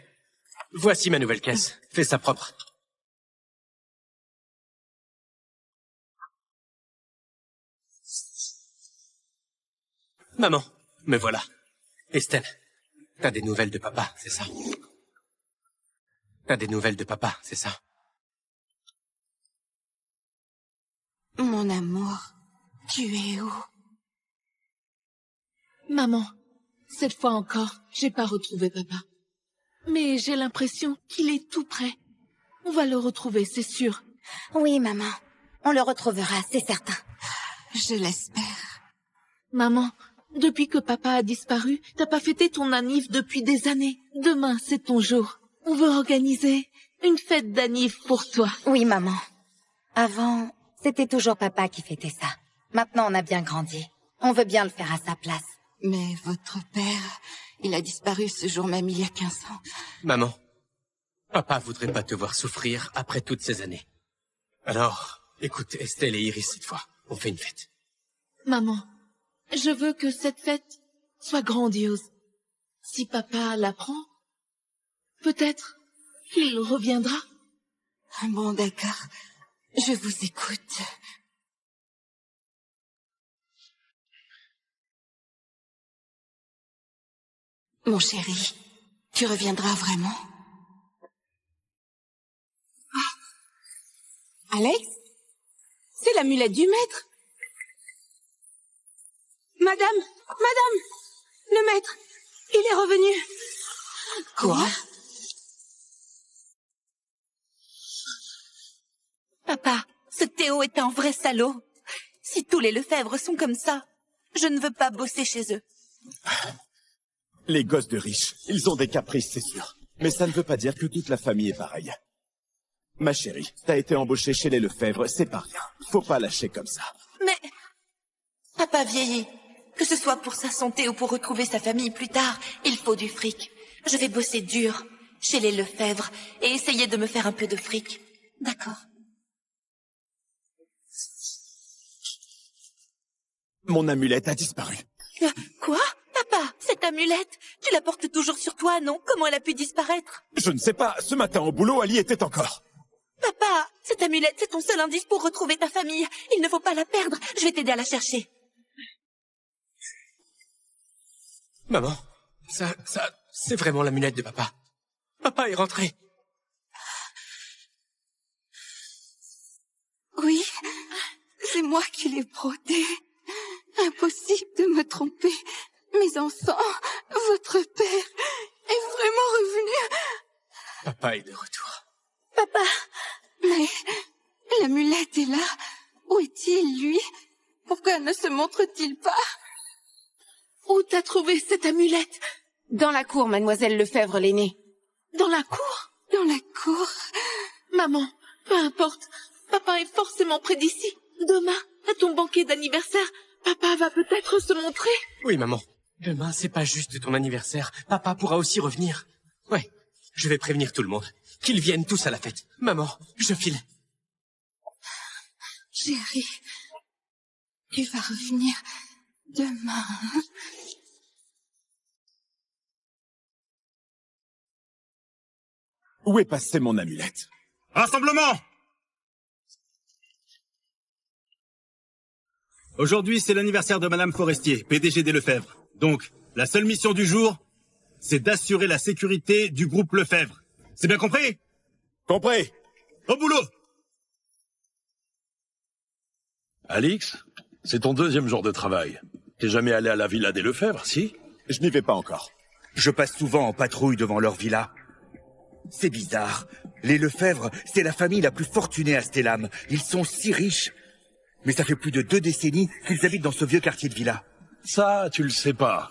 voici ma nouvelle caisse. Fais ça propre. Maman, me voilà. Estelle, t'as des nouvelles de papa, c'est ça? T'as des nouvelles de papa, c'est ça? Mon amour, tu es où? Maman, cette fois encore, j'ai pas retrouvé papa. Mais j'ai l'impression qu'il est tout près. On va le retrouver, c'est sûr. Oui, maman. On le retrouvera, c'est certain. Je l'espère. Maman, depuis que papa a disparu, t'as pas fêté ton anniv depuis des années. Demain, c'est ton jour. On veut organiser une fête d'anniv pour toi. Oui, maman. Avant, c'était toujours papa qui fêtait ça. Maintenant, on a bien grandi. On veut bien le faire à sa place. Mais votre père, il a disparu ce jour même il y a 15 ans. Maman, papa voudrait pas te voir souffrir après toutes ces années. Alors, écoute, Estelle et Iris cette fois, on fait une fête. Maman, je veux que cette fête soit grandiose. Si papa l'apprend, peut-être qu'il reviendra. Bon, d'accord. Je vous écoute. Mon chéri, tu reviendras vraiment? Ah. Alex? C'est l'amulette du maître. Madame, le maître, il est revenu. Quoi? Papa, ce Théo est un vrai salaud. Si tous les Lefebvre sont comme ça, je ne veux pas bosser chez eux. Les gosses de riches, ils ont des caprices, c'est sûr. Mais ça ne veut pas dire que toute la famille est pareille. Ma chérie, t'as été embauchée chez les Lefebvre, c'est pas rien. Faut pas lâcher comme ça. Mais papa vieillit. Que ce soit pour sa santé ou pour retrouver sa famille plus tard, il faut du fric. Je vais bosser dur chez les Lefebvre et essayer de me faire un peu de fric. D'accord. Mon amulette a disparu. Quoi? Papa, cette amulette, tu la portes toujours sur toi, non? Comment elle a pu disparaître? Je ne sais pas, ce matin au boulot, Ali était encore. Papa, cette amulette, c'est ton seul indice pour retrouver ta famille. Il ne faut pas la perdre. Je vais t'aider à la chercher. Maman, c'est vraiment l'amulette de papa. Papa est rentré. Oui, c'est moi qui l'ai brodé. Impossible de me tromper. Mes enfants, votre père est vraiment revenu. Papa est de retour. Papa, mais l'amulette est là. Où est-il, lui? Pourquoi ne se montre-t-il pas? Où t'as trouvé cette amulette? Dans la cour, mademoiselle Lefebvre l'aînée. Dans la cour? Dans la cour? Maman, peu importe. Papa est forcément près d'ici. Demain, à ton banquet d'anniversaire, papa va peut-être se montrer. Oui, maman. Demain, c'est pas juste ton anniversaire. Papa pourra aussi revenir. Ouais, je vais prévenir tout le monde. Qu'ils viennent tous à la fête. Maman, je file. Chérie, tu vas revenir demain. Où est passée mon amulette? Rassemblement! Aujourd'hui, c'est l'anniversaire de Madame Forestier, PDG des Lefebvre. Donc, la seule mission du jour, c'est d'assurer la sécurité du groupe Lefebvre. C'est bien compris? Compris. Au boulot! Alix, c'est ton deuxième jour de travail. T'es jamais allé à la villa des Lefebvre, si? Je n'y vais pas encore. Je passe souvent en patrouille devant leur villa. C'est bizarre. Les Lefebvre, c'est la famille la plus fortunée à Stellam. Ils sont si riches. Mais ça fait plus de 2 décennies qu'ils habitent dans ce vieux quartier de villa. Ça, tu le sais pas.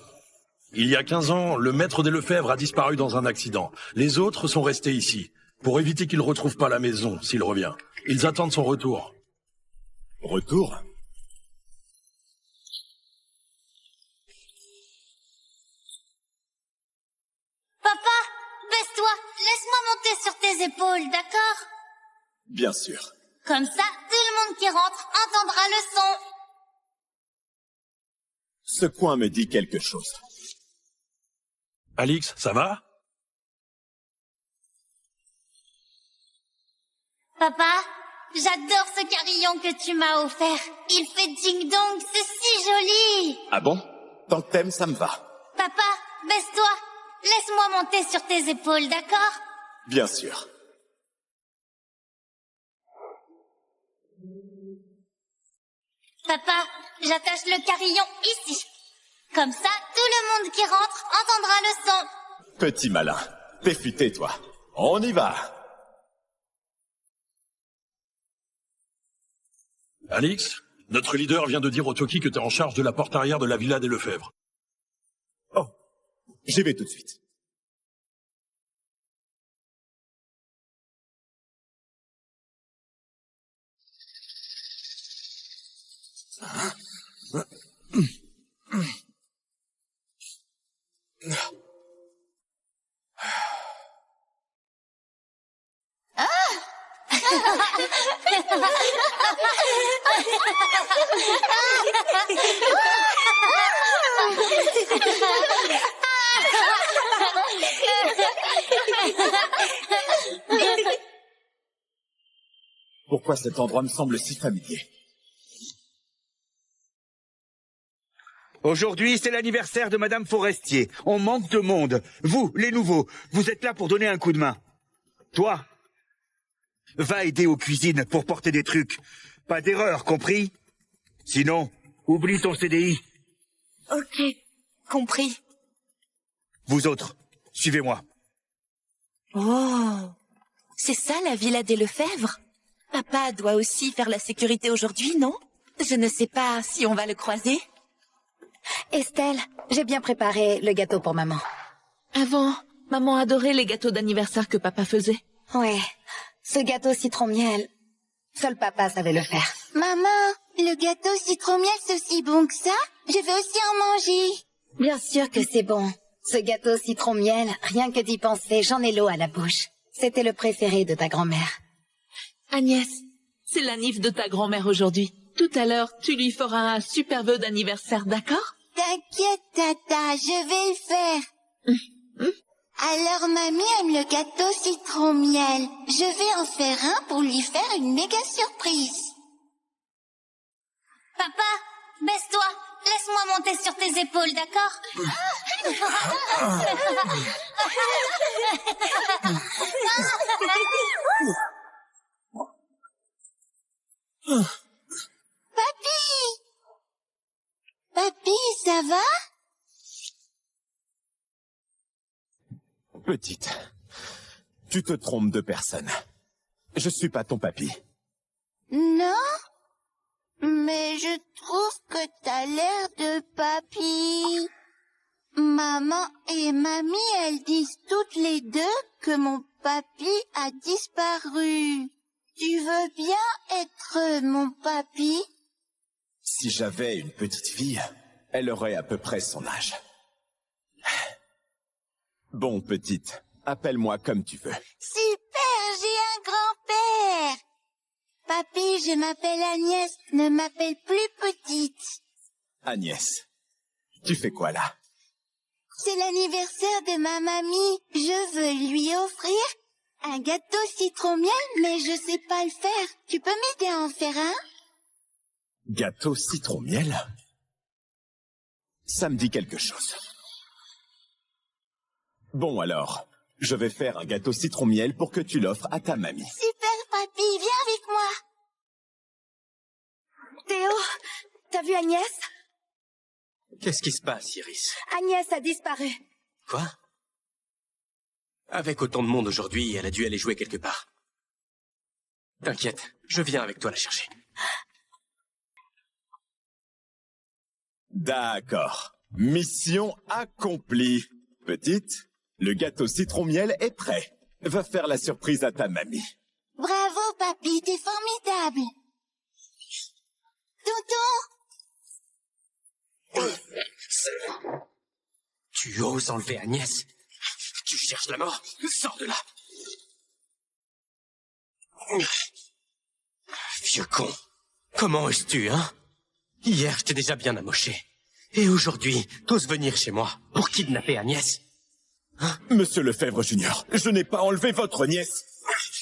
Il y a 15 ans, le maître des Lefebvre a disparu dans un accident. Les autres sont restés ici, pour éviter qu'il retrouve pas la maison s'il revient. Ils attendent son retour. Retour? Papa, baisse-toi. Laisse-moi monter sur tes épaules, d'accord? Bien sûr. Comme ça, tout le monde qui rentre entendra le son. Ce coin me dit quelque chose. Alix, ça va? Papa, j'adore ce carillon que tu m'as offert. Il fait ding-dong, c'est si joli. Ah bon? Tant que t'aimes, ça me va. Papa, baisse-toi. Laisse-moi monter sur tes épaules, d'accord? Bien sûr. Papa, j'attache le carillon ici. Comme ça, tout le monde qui rentre entendra le son. Petit malin. T'es futé, toi. On y va. Alix, notre leader vient de dire au Toki que t'es en charge de la porte arrière de la villa des Lefebvre. Oh, j'y vais tout de suite. Pourquoi cet endroit me semble si familier? Aujourd'hui, c'est l'anniversaire de Madame Forestier. On manque de monde. Vous, les nouveaux, vous êtes là pour donner un coup de main. Toi, va aider aux cuisines pour porter des trucs. Pas d'erreur, compris? Sinon, oublie ton CDI. Ok, compris. Vous autres, suivez-moi. Oh, c'est ça la villa des Lefebvre? Papa doit aussi faire la sécurité aujourd'hui, non? Je ne sais pas si on va le croiser. Estelle, j'ai bien préparé le gâteau pour maman. Avant, maman adorait les gâteaux d'anniversaire que papa faisait. Ouais, Ce gâteau citron-miel, seul papa savait le faire. Maman, le gâteau citron-miel, c'est aussi bon que ça? Je veux aussi en manger. Bien sûr que c'est bon. Ce gâteau citron-miel, rien que d'y penser, j'en ai l'eau à la bouche. C'était le préféré de ta grand-mère. Agnès, c'est l'anniv de ta grand-mère aujourd'hui. Tout à l'heure, tu lui feras un super vœu d'anniversaire, d'accord? T'inquiète, Tata, je vais le faire. Alors, mamie aime le gâteau citron-miel. Je vais en faire un pour lui faire une méga surprise. Papa, baisse-toi. Laisse-moi monter sur tes épaules, d'accord? Papy! Papy, ça va? Petite, tu te trompes de personne. Je suis pas ton papy. Non? Mais je trouve que t'as l'air de papy. Maman et mamie, elles disent toutes les deux que mon papy a disparu. Tu veux bien être mon papy? Si j'avais une petite fille, elle aurait à peu près son âge. Bon, petite, appelle-moi comme tu veux. Super, j'ai un grand-père. Papy, je m'appelle Agnès, ne m'appelle plus petite. Agnès, tu fais quoi là? C'est l'anniversaire de ma mamie. Je veux lui offrir un gâteau citron-miel, mais je sais pas le faire. Tu peux m'aider à en faire un? Gâteau citron-miel? Ça me dit quelque chose. Bon alors, je vais faire un gâteau citron-miel pour que tu l'offres à ta mamie. Super, papy, viens avec moi. Théo, t'as vu Agnès? Qu'est-ce qui se passe, Iris? Agnès a disparu. Quoi? Avec autant de monde aujourd'hui, elle a dû aller jouer quelque part. T'inquiète, je viens avec toi la chercher. D'accord. Mission accomplie. Petite, le gâteau citron-miel est prêt. Va faire la surprise à ta mamie. Bravo, papy, t'es formidable. Tonton! Tu oses enlever Agnès? Tu cherches la mort? Sors de là! Vieux con. Comment oses-tu, hein? Hier, je t'ai déjà bien amoché. Et aujourd'hui, t'oses venir chez moi pour kidnapper Agnès? Hein? Monsieur Lefebvre Junior, je n'ai pas enlevé votre nièce.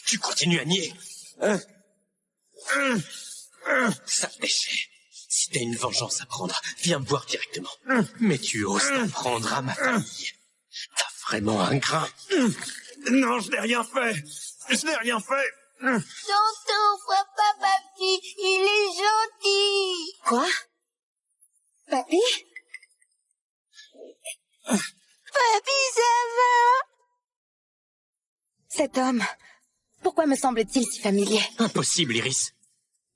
Tu continues à nier. Sale déchet. Si t'as une vengeance à prendre, viens me voir directement. Mais tu oses t'en prendre à ma famille. T'as vraiment un grain. Non, je n'ai rien fait. Je n'ai rien fait. Tonton, vois pas papy, il est gentil. Quoi? Papy? Papy, ça va? Cet homme, pourquoi me semble-t-il si familier? Impossible, Iris.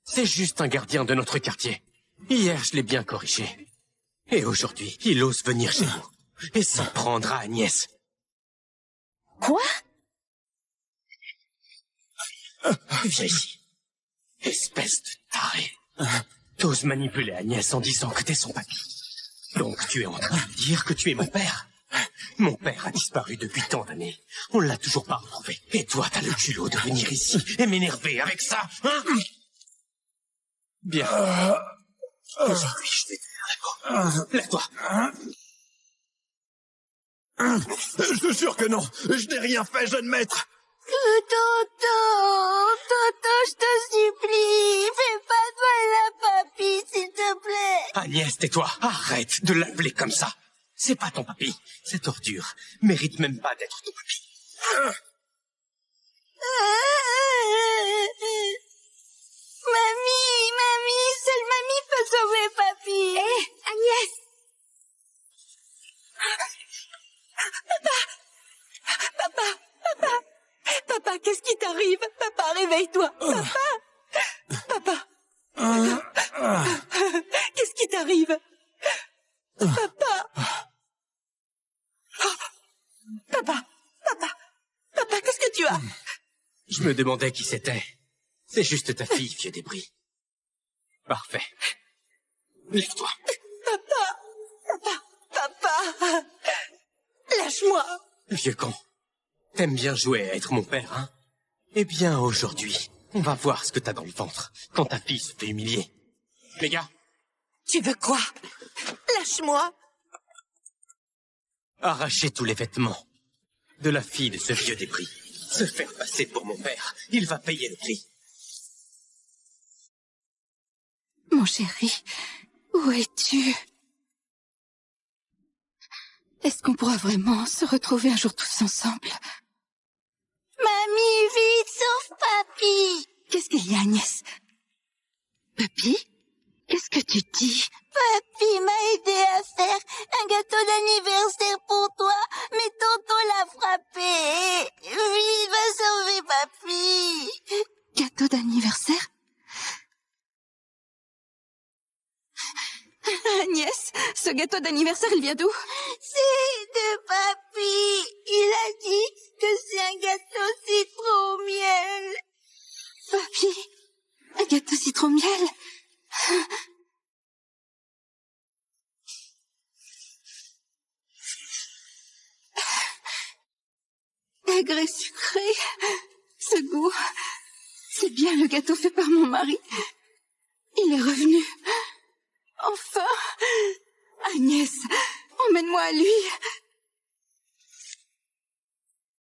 C'est juste un gardien de notre quartier. Hier, je l'ai bien corrigé. Et aujourd'hui, il ose venir chez nous. Et s'en prendre à Agnès. Quoi? Viens ici. Espèce de taré. T'oses manipuler Agnès en disant que t'es son papy. Donc tu es en train de dire que tu es mon père. Mon père a disparu depuis tant d'années. On l'a toujours pas retrouvé. Et toi, t'as le culot de venir ici et m'énerver avec ça, hein? Bien. Aujourd'hui, je vais te faire la peau. Lève-toi. Je te jure que non. Je n'ai rien fait, jeune maître. Tonton, je te supplie, fais pas de mal à papy, s'il te plaît. Agnès, tais-toi. Arrête de l'appeler comme ça. C'est pas ton papy. Cette ordure mérite même pas d'être ton papy. Mamie, seule mamie peut sauver papy. Hé, Agnès! Papa, qu'est-ce qui t'arrive? Papa, réveille-toi. Papa. Qu'est-ce qui t'arrive? Papa. Papa, qu'est-ce que tu as? Je me demandais qui c'était. C'est juste ta fille, vieux débris. Parfait. Lève-toi. Papa! Lâche-moi! Vieux con. T'aimes bien jouer à être mon père, hein? Eh bien, aujourd'hui, on va voir ce que t'as dans le ventre quand ta fille se fait humilier. Les gars. Tu veux quoi? Lâche-moi! Arracher tous les vêtements de la fille de ce vieux débris. Se faire passer pour mon père. Il va payer le prix. Mon chéri, où es-tu? Est-ce qu'on pourra vraiment se retrouver un jour tous ensemble? Mamie, vite, sauve Papy! Qu'est-ce qu'il y a, Agnès? Papy? Qu'est-ce que tu dis? Papy m'a aidé à faire un gâteau d'anniversaire pour toi, mais tonton l'a frappé. Vite, va sauver Papy. Gâteau d'anniversaire? Agnès, ce gâteau d'anniversaire, il vient d'où? C'est de Papy. Il a dit que c'est un gâteau citron miel. Papy, un gâteau citron miel? Aigre et sucré, ce goût, c'est bien le gâteau fait par mon mari. Il est revenu. Enfin, Agnès, emmène-moi à lui.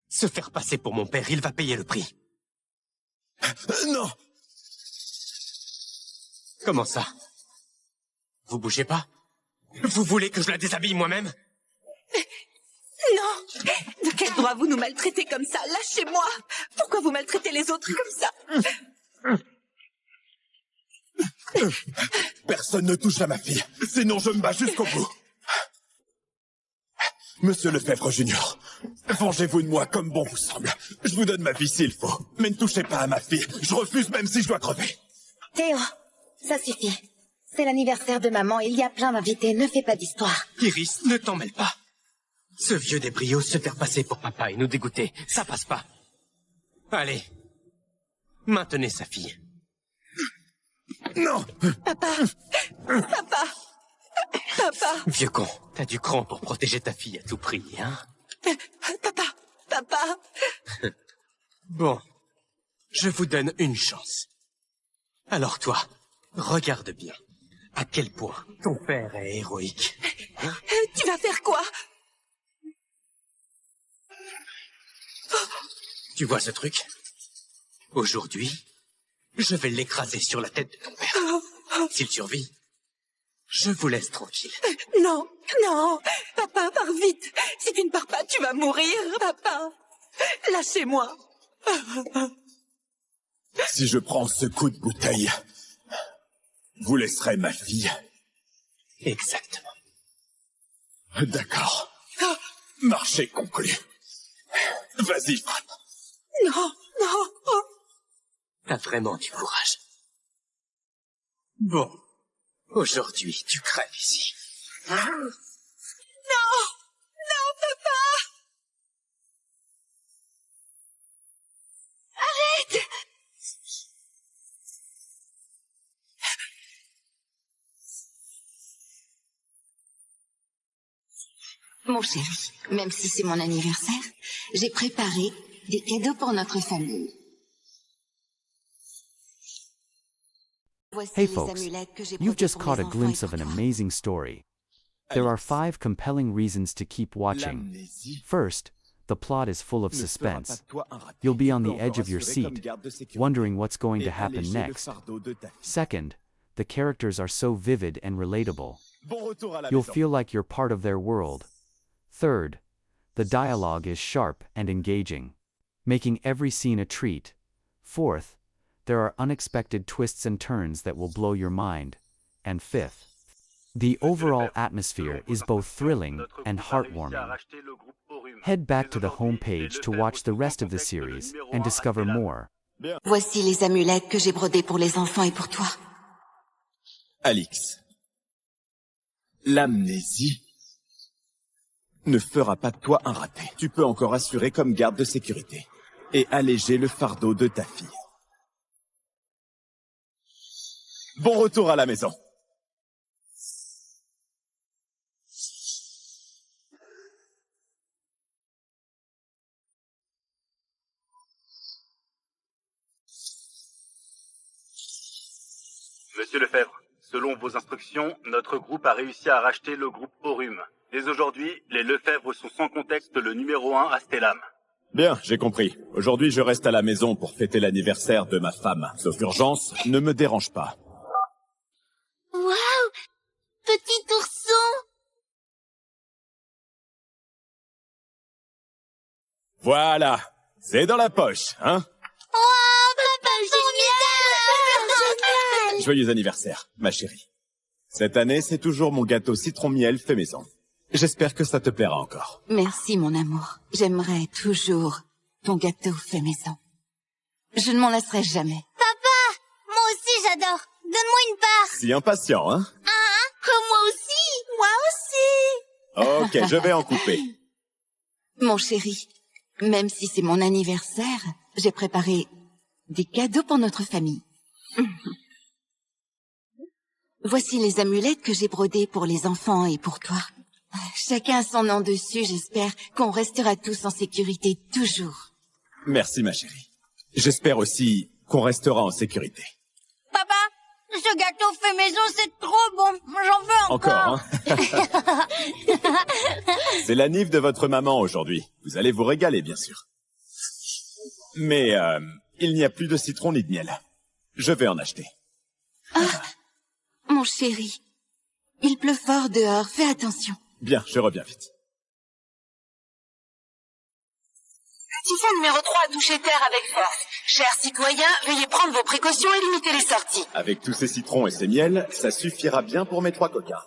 Se faire passer pour mon père, il va payer le prix. Non! Comment ça? Vous bougez pas? Vous voulez que je la déshabille moi-même? Non! De quel droit vous nous maltraitez comme ça? Lâchez-moi! Pourquoi vous maltraitez les autres comme ça? Personne ne touche à ma fille, sinon je me bats jusqu'au bout. Monsieur Lefebvre Junior, vengez-vous de moi comme bon vous semble. Je vous donne ma vie s'il faut, mais ne touchez pas à ma fille. Je refuse même si je dois crever. Théo, ça suffit. C'est l'anniversaire de maman, il y a plein d'invités, ne fais pas d'histoire. Iris, ne t'en mêle pas. Ce vieux débrio se faire passer pour papa et nous dégoûter, ça passe pas. Allez, maintenez sa fille. Non! Papa! Vieux con, t'as du cran pour protéger ta fille à tout prix, hein? Papa! Bon, je vous donne une chance. Alors toi, regarde bien à quel point ton père est héroïque. Hein? Tu vas faire quoi? Tu vois ce truc? Aujourd'hui, je vais l'écraser sur la tête de ton père. S'il survit, je vous laisse tranquille. Non, papa, pars vite. Si tu ne pars pas, tu vas mourir, papa. Lâchez-moi. Si je prends ce coup de bouteille, vous laisserez ma fille. Exactement. D'accord. Marché conclu. Vas-y, frappe. Non. T'as vraiment du courage. Bon, aujourd'hui, tu crèves ici. Non, papa. Arrête. Mon chéri, même si c'est mon anniversaire, j'ai préparé des cadeaux pour notre famille. Hey folks, you've just caught a glimpse of an amazing story. There are 5 compelling reasons to keep watching. First, the plot is full of suspense. You'll be on the edge of your seat, wondering what's going to happen next. Second, the characters are so vivid and relatable. You'll feel like you're part of their world. Third, the dialogue is sharp and engaging, making every scene a treat. Fourth, there are unexpected twists and turns that will blow your mind. And fifth, the overall atmosphere is both thrilling and heartwarming. Head back to the homepage to watch the rest of the series and discover more. Voici les amulettes que j'ai brodées pour les enfants et pour toi. Alix, l'amnésie ne fera pas de toi un raté. Tu peux encore assurer comme garde de sécurité. et alléger le fardeau de ta fille. Bon retour à la maison. Monsieur Lefebvre, selon vos instructions, notre groupe a réussi à racheter le groupe Aurum. Dès aujourd'hui, les Lefebvre sont sans contexte le numéro 1 à Stellam. Bien, j'ai compris. Aujourd'hui, je reste à la maison pour fêter l'anniversaire de ma femme. Sauf urgence, ne me dérange pas. Waouh! Petit ourson! Voilà, c'est dans la poche, hein? Oh, papa, génial! Joyeux anniversaire, ma chérie. Cette année, c'est toujours mon gâteau citron-miel fait maison. J'espère que ça te plaira encore. Merci, mon amour. J'aimerais toujours ton gâteau fait maison. Je ne m'en lasserai jamais. Papa, moi aussi j'adore. Donne-moi une part. Si impatient, hein? Moi aussi! Moi aussi. Ok, je vais en couper. Mon chéri, même si c'est mon anniversaire, j'ai préparé des cadeaux pour notre famille. Voici les amulettes que j'ai brodées pour les enfants et pour toi. Chacun a son nom dessus, j'espère qu'on restera tous en sécurité toujours. Merci, ma chérie. J'espère aussi qu'on restera en sécurité. Papa, ce gâteau fait maison, c'est trop bon. J'en veux encore. Encore, hein? C'est l'anniv de votre maman aujourd'hui. Vous allez vous régaler, bien sûr. Mais il n'y a plus de citron ni de miel. Je vais en acheter. Mon chéri, il pleut fort dehors, fais attention. Bien, je reviens vite. Le typhon numéro 3 a touché terre avec force. Chers citoyens, veuillez prendre vos précautions et limiter les sorties. Avec tous ces citrons et ces miels, ça suffira bien pour mes 3 coquins.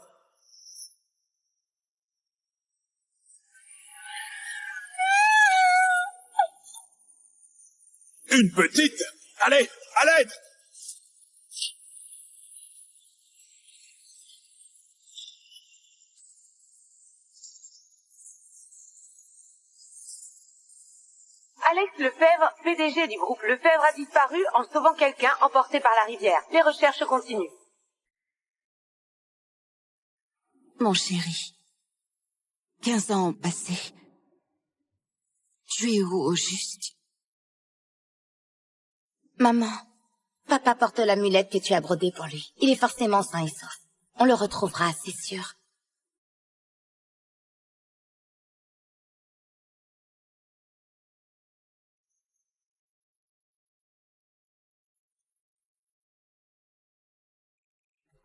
Une petite? Allez, à l'aide! Alex Lefebvre, PDG du groupe Lefebvre, a disparu en sauvant quelqu'un emporté par la rivière. Les recherches continuent. Mon chéri, 15 ans ont passé. Tu es où au juste? Maman, papa porte l'amulette que tu as brodée pour lui. Il est forcément sain et sauf. On le retrouvera, c'est sûr.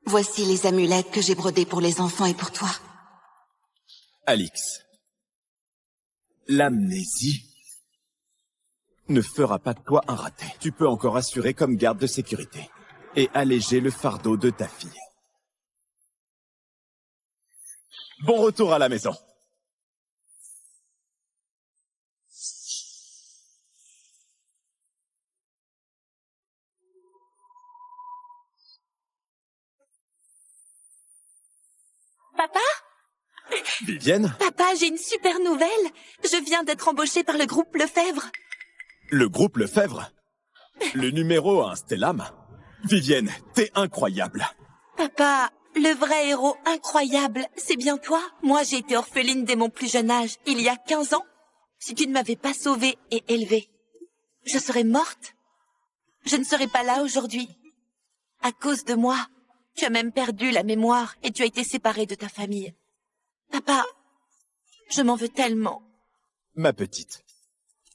Voici les amulettes que j'ai brodées pour les enfants et pour toi. Alix, l'amnésie ne fera pas de toi un raté. Tu peux encore assurer comme garde de sécurité et alléger le fardeau de ta fille. Bon retour à la maison. Papa? Vivienne? Papa, j'ai une super nouvelle. Je viens d'être embauchée par le groupe Lefebvre. Le groupe Lefebvre? Le numéro 1 Stellam? Vivienne, t'es incroyable. Papa, le vrai héros incroyable, c'est bien toi? Moi, j'ai été orpheline dès mon plus jeune âge, il y a 15 ans. Si tu ne m'avais pas sauvée et élevée, je serais morte. Je ne serais pas là aujourd'hui. À cause de moi, tu as même perdu la mémoire et tu as été séparée de ta famille. Papa, je m'en veux tellement. Ma petite,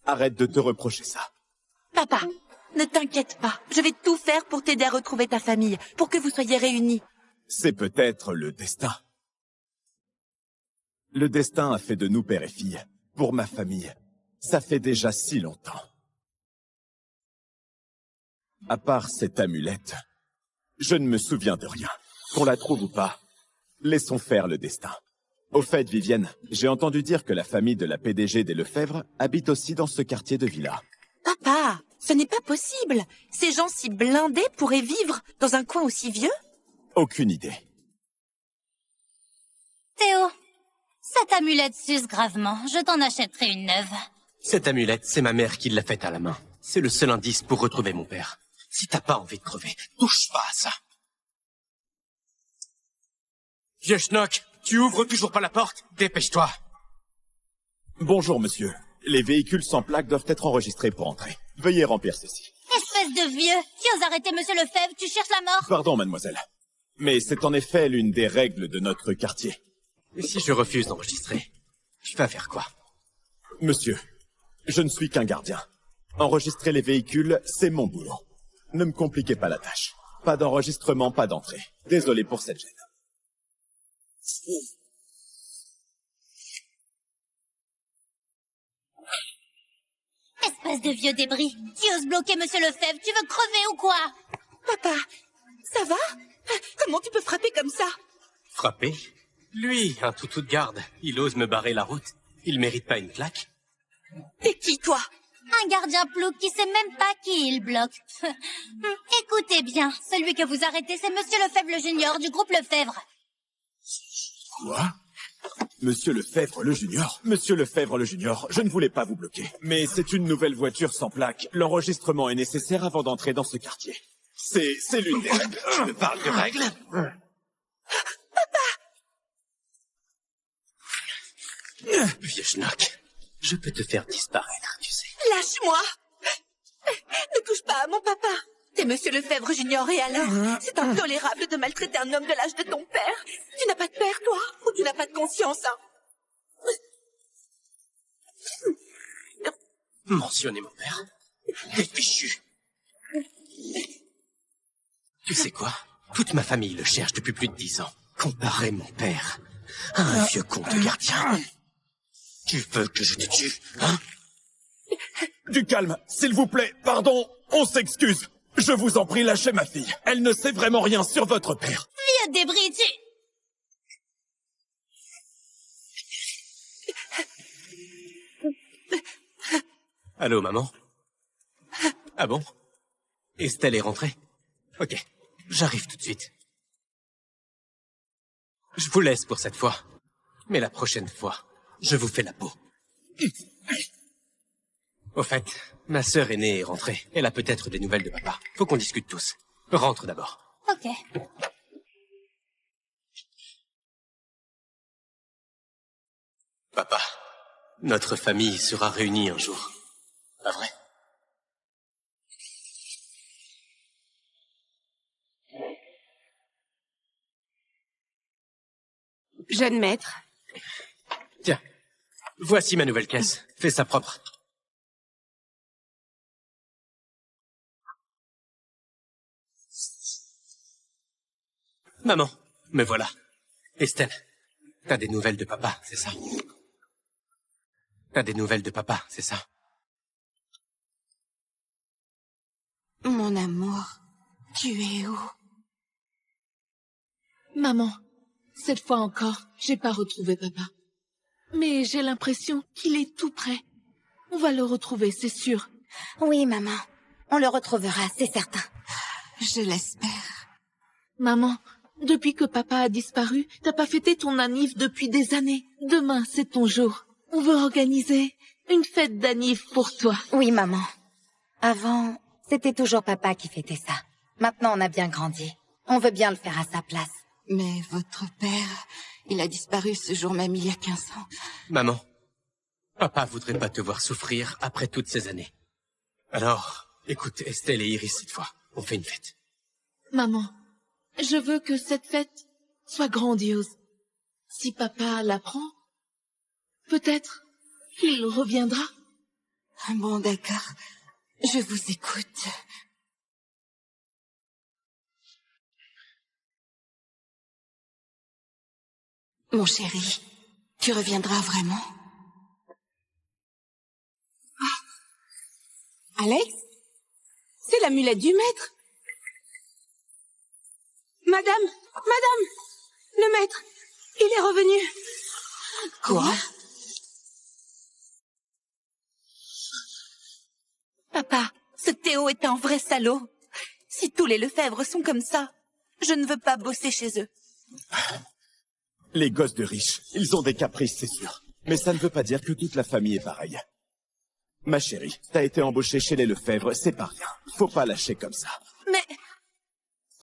arrête de te reprocher ça. Papa, ne t'inquiète pas. Je vais tout faire pour t'aider à retrouver ta famille, pour que vous soyez réunis. C'est peut-être le destin. Le destin a fait de nous père et fille. Pour ma famille, ça fait déjà si longtemps. À part cette amulette, je ne me souviens de rien. Qu'on la trouve ou pas, laissons faire le destin. Au fait, Vivienne, j'ai entendu dire que la famille de la PDG des Lefebvre habite aussi dans ce quartier de villa. Papa, ce n'est pas possible. Ces gens si blindés pourraient vivre dans un coin aussi vieux? Aucune idée. Théo, cette amulette s'use gravement. Je t'en achèterai une neuve. Cette amulette, c'est ma mère qui l'a faite à la main. C'est le seul indice pour retrouver mon père. Si t'as pas envie de crever, touche pas à ça. Vieux schnock, tu ouvres toujours pas la porte? Dépêche-toi. Bonjour, monsieur. Les véhicules sans plaque doivent être enregistrés pour entrer. Veuillez remplir ceci. Espèce de vieux. Si oses arrêter Monsieur Lefebvre, tu cherches la mort. Pardon, mademoiselle. Mais c'est en effet l'une des règles de notre quartier. Et si je refuse d'enregistrer, tu vas faire quoi? Monsieur, je ne suis qu'un gardien. Enregistrer les véhicules, c'est mon boulot. Ne me compliquez pas la tâche. Pas d'enregistrement, pas d'entrée. Désolé pour cette gêne. Espèce de vieux débris. Tu oses bloquer Monsieur Lefebvre, tu veux crever ou quoi? Papa, ça va? Comment tu peux frapper comme ça? Frapper? Lui, un toutou de garde. Il ose me barrer la route. Il mérite pas une claque? T'es qui, toi? Un gardien plouc qui sait même pas qui il bloque. Écoutez bien, celui que vous arrêtez, c'est Monsieur Lefebvre le Junior du groupe Lefebvre. Quoi? Monsieur Lefebvre le Junior? Monsieur Lefebvre le Junior, je ne voulais pas vous bloquer. Mais c'est une nouvelle voiture sans plaque. L'enregistrement est nécessaire avant d'entrer dans ce quartier. C'est l'une des règles. Je me parle de règles? Vieux schnock, je peux te faire disparaître, tu sais. Lâche-moi! Ne touche pas à mon papa. T'es Monsieur Lefebvre Junior et alors? C'est intolérable de maltraiter un homme de l'âge de ton père. Tu n'as pas de père, toi? Ou tu n'as pas de conscience, hein? Mentionner mon père? T'es fichu. Tu sais quoi? Toute ma famille le cherche depuis plus de 10 ans. Comparer mon père à un vieux con de gardien. Tu veux que je te tue, hein? Du calme, s'il vous plaît. Pardon, on s'excuse. Je vous en prie, lâchez ma fille. Elle ne sait vraiment rien sur votre père. Vieux débris, tu... Allô, maman? Ah bon? Estelle est rentrée? Ok, j'arrive tout de suite. Je vous laisse pour cette fois. Mais la prochaine fois, je vous fais la peau. Au fait, ma sœur aînée est rentrée. Elle a peut-être des nouvelles de papa. Faut qu'on discute tous. Rentre d'abord. Ok. Papa, notre famille sera réunie un jour. Pas vrai? Jeune maître. Tiens, voici ma nouvelle caisse. Fais ça propre. Maman, me voilà. Estelle, t'as des nouvelles de papa, c'est ça? T'as des nouvelles de papa, c'est ça? Mon amour, tu es où? Maman, cette fois encore, j'ai pas retrouvé papa. Mais j'ai l'impression qu'il est tout près. On va le retrouver, c'est sûr. Oui, maman. On le retrouvera, c'est certain. Je l'espère. Maman, depuis que papa a disparu, t'as pas fêté ton anniv depuis des années. Demain, c'est ton jour. On veut organiser une fête d'anniv pour toi. Oui, maman. Avant, c'était toujours papa qui fêtait ça. Maintenant, on a bien grandi. On veut bien le faire à sa place. Mais votre père, il a disparu ce jour même il y a 15 ans. Maman, papa voudrait pas te voir souffrir après toutes ces années. Alors, écoute, Estelle et Iris cette fois, on fait une fête. Maman, je veux que cette fête soit grandiose. Si papa l'apprend, peut-être qu'il reviendra. Bon, d'accord. Je vous écoute. Mon chéri, tu reviendras vraiment? Ah. Alex? C'est l'amulette du maître. Madame, le maître, il est revenu. Quoi? Papa, ce Théo est un vrai salaud. Si tous les Lefebvre sont comme ça, je ne veux pas bosser chez eux. Les gosses de riches, ils ont des caprices, c'est sûr. Mais ça ne veut pas dire que toute la famille est pareille. Ma chérie, t'as été embauchée chez les Lefebvre, c'est pas rien. Faut pas lâcher comme ça. Mais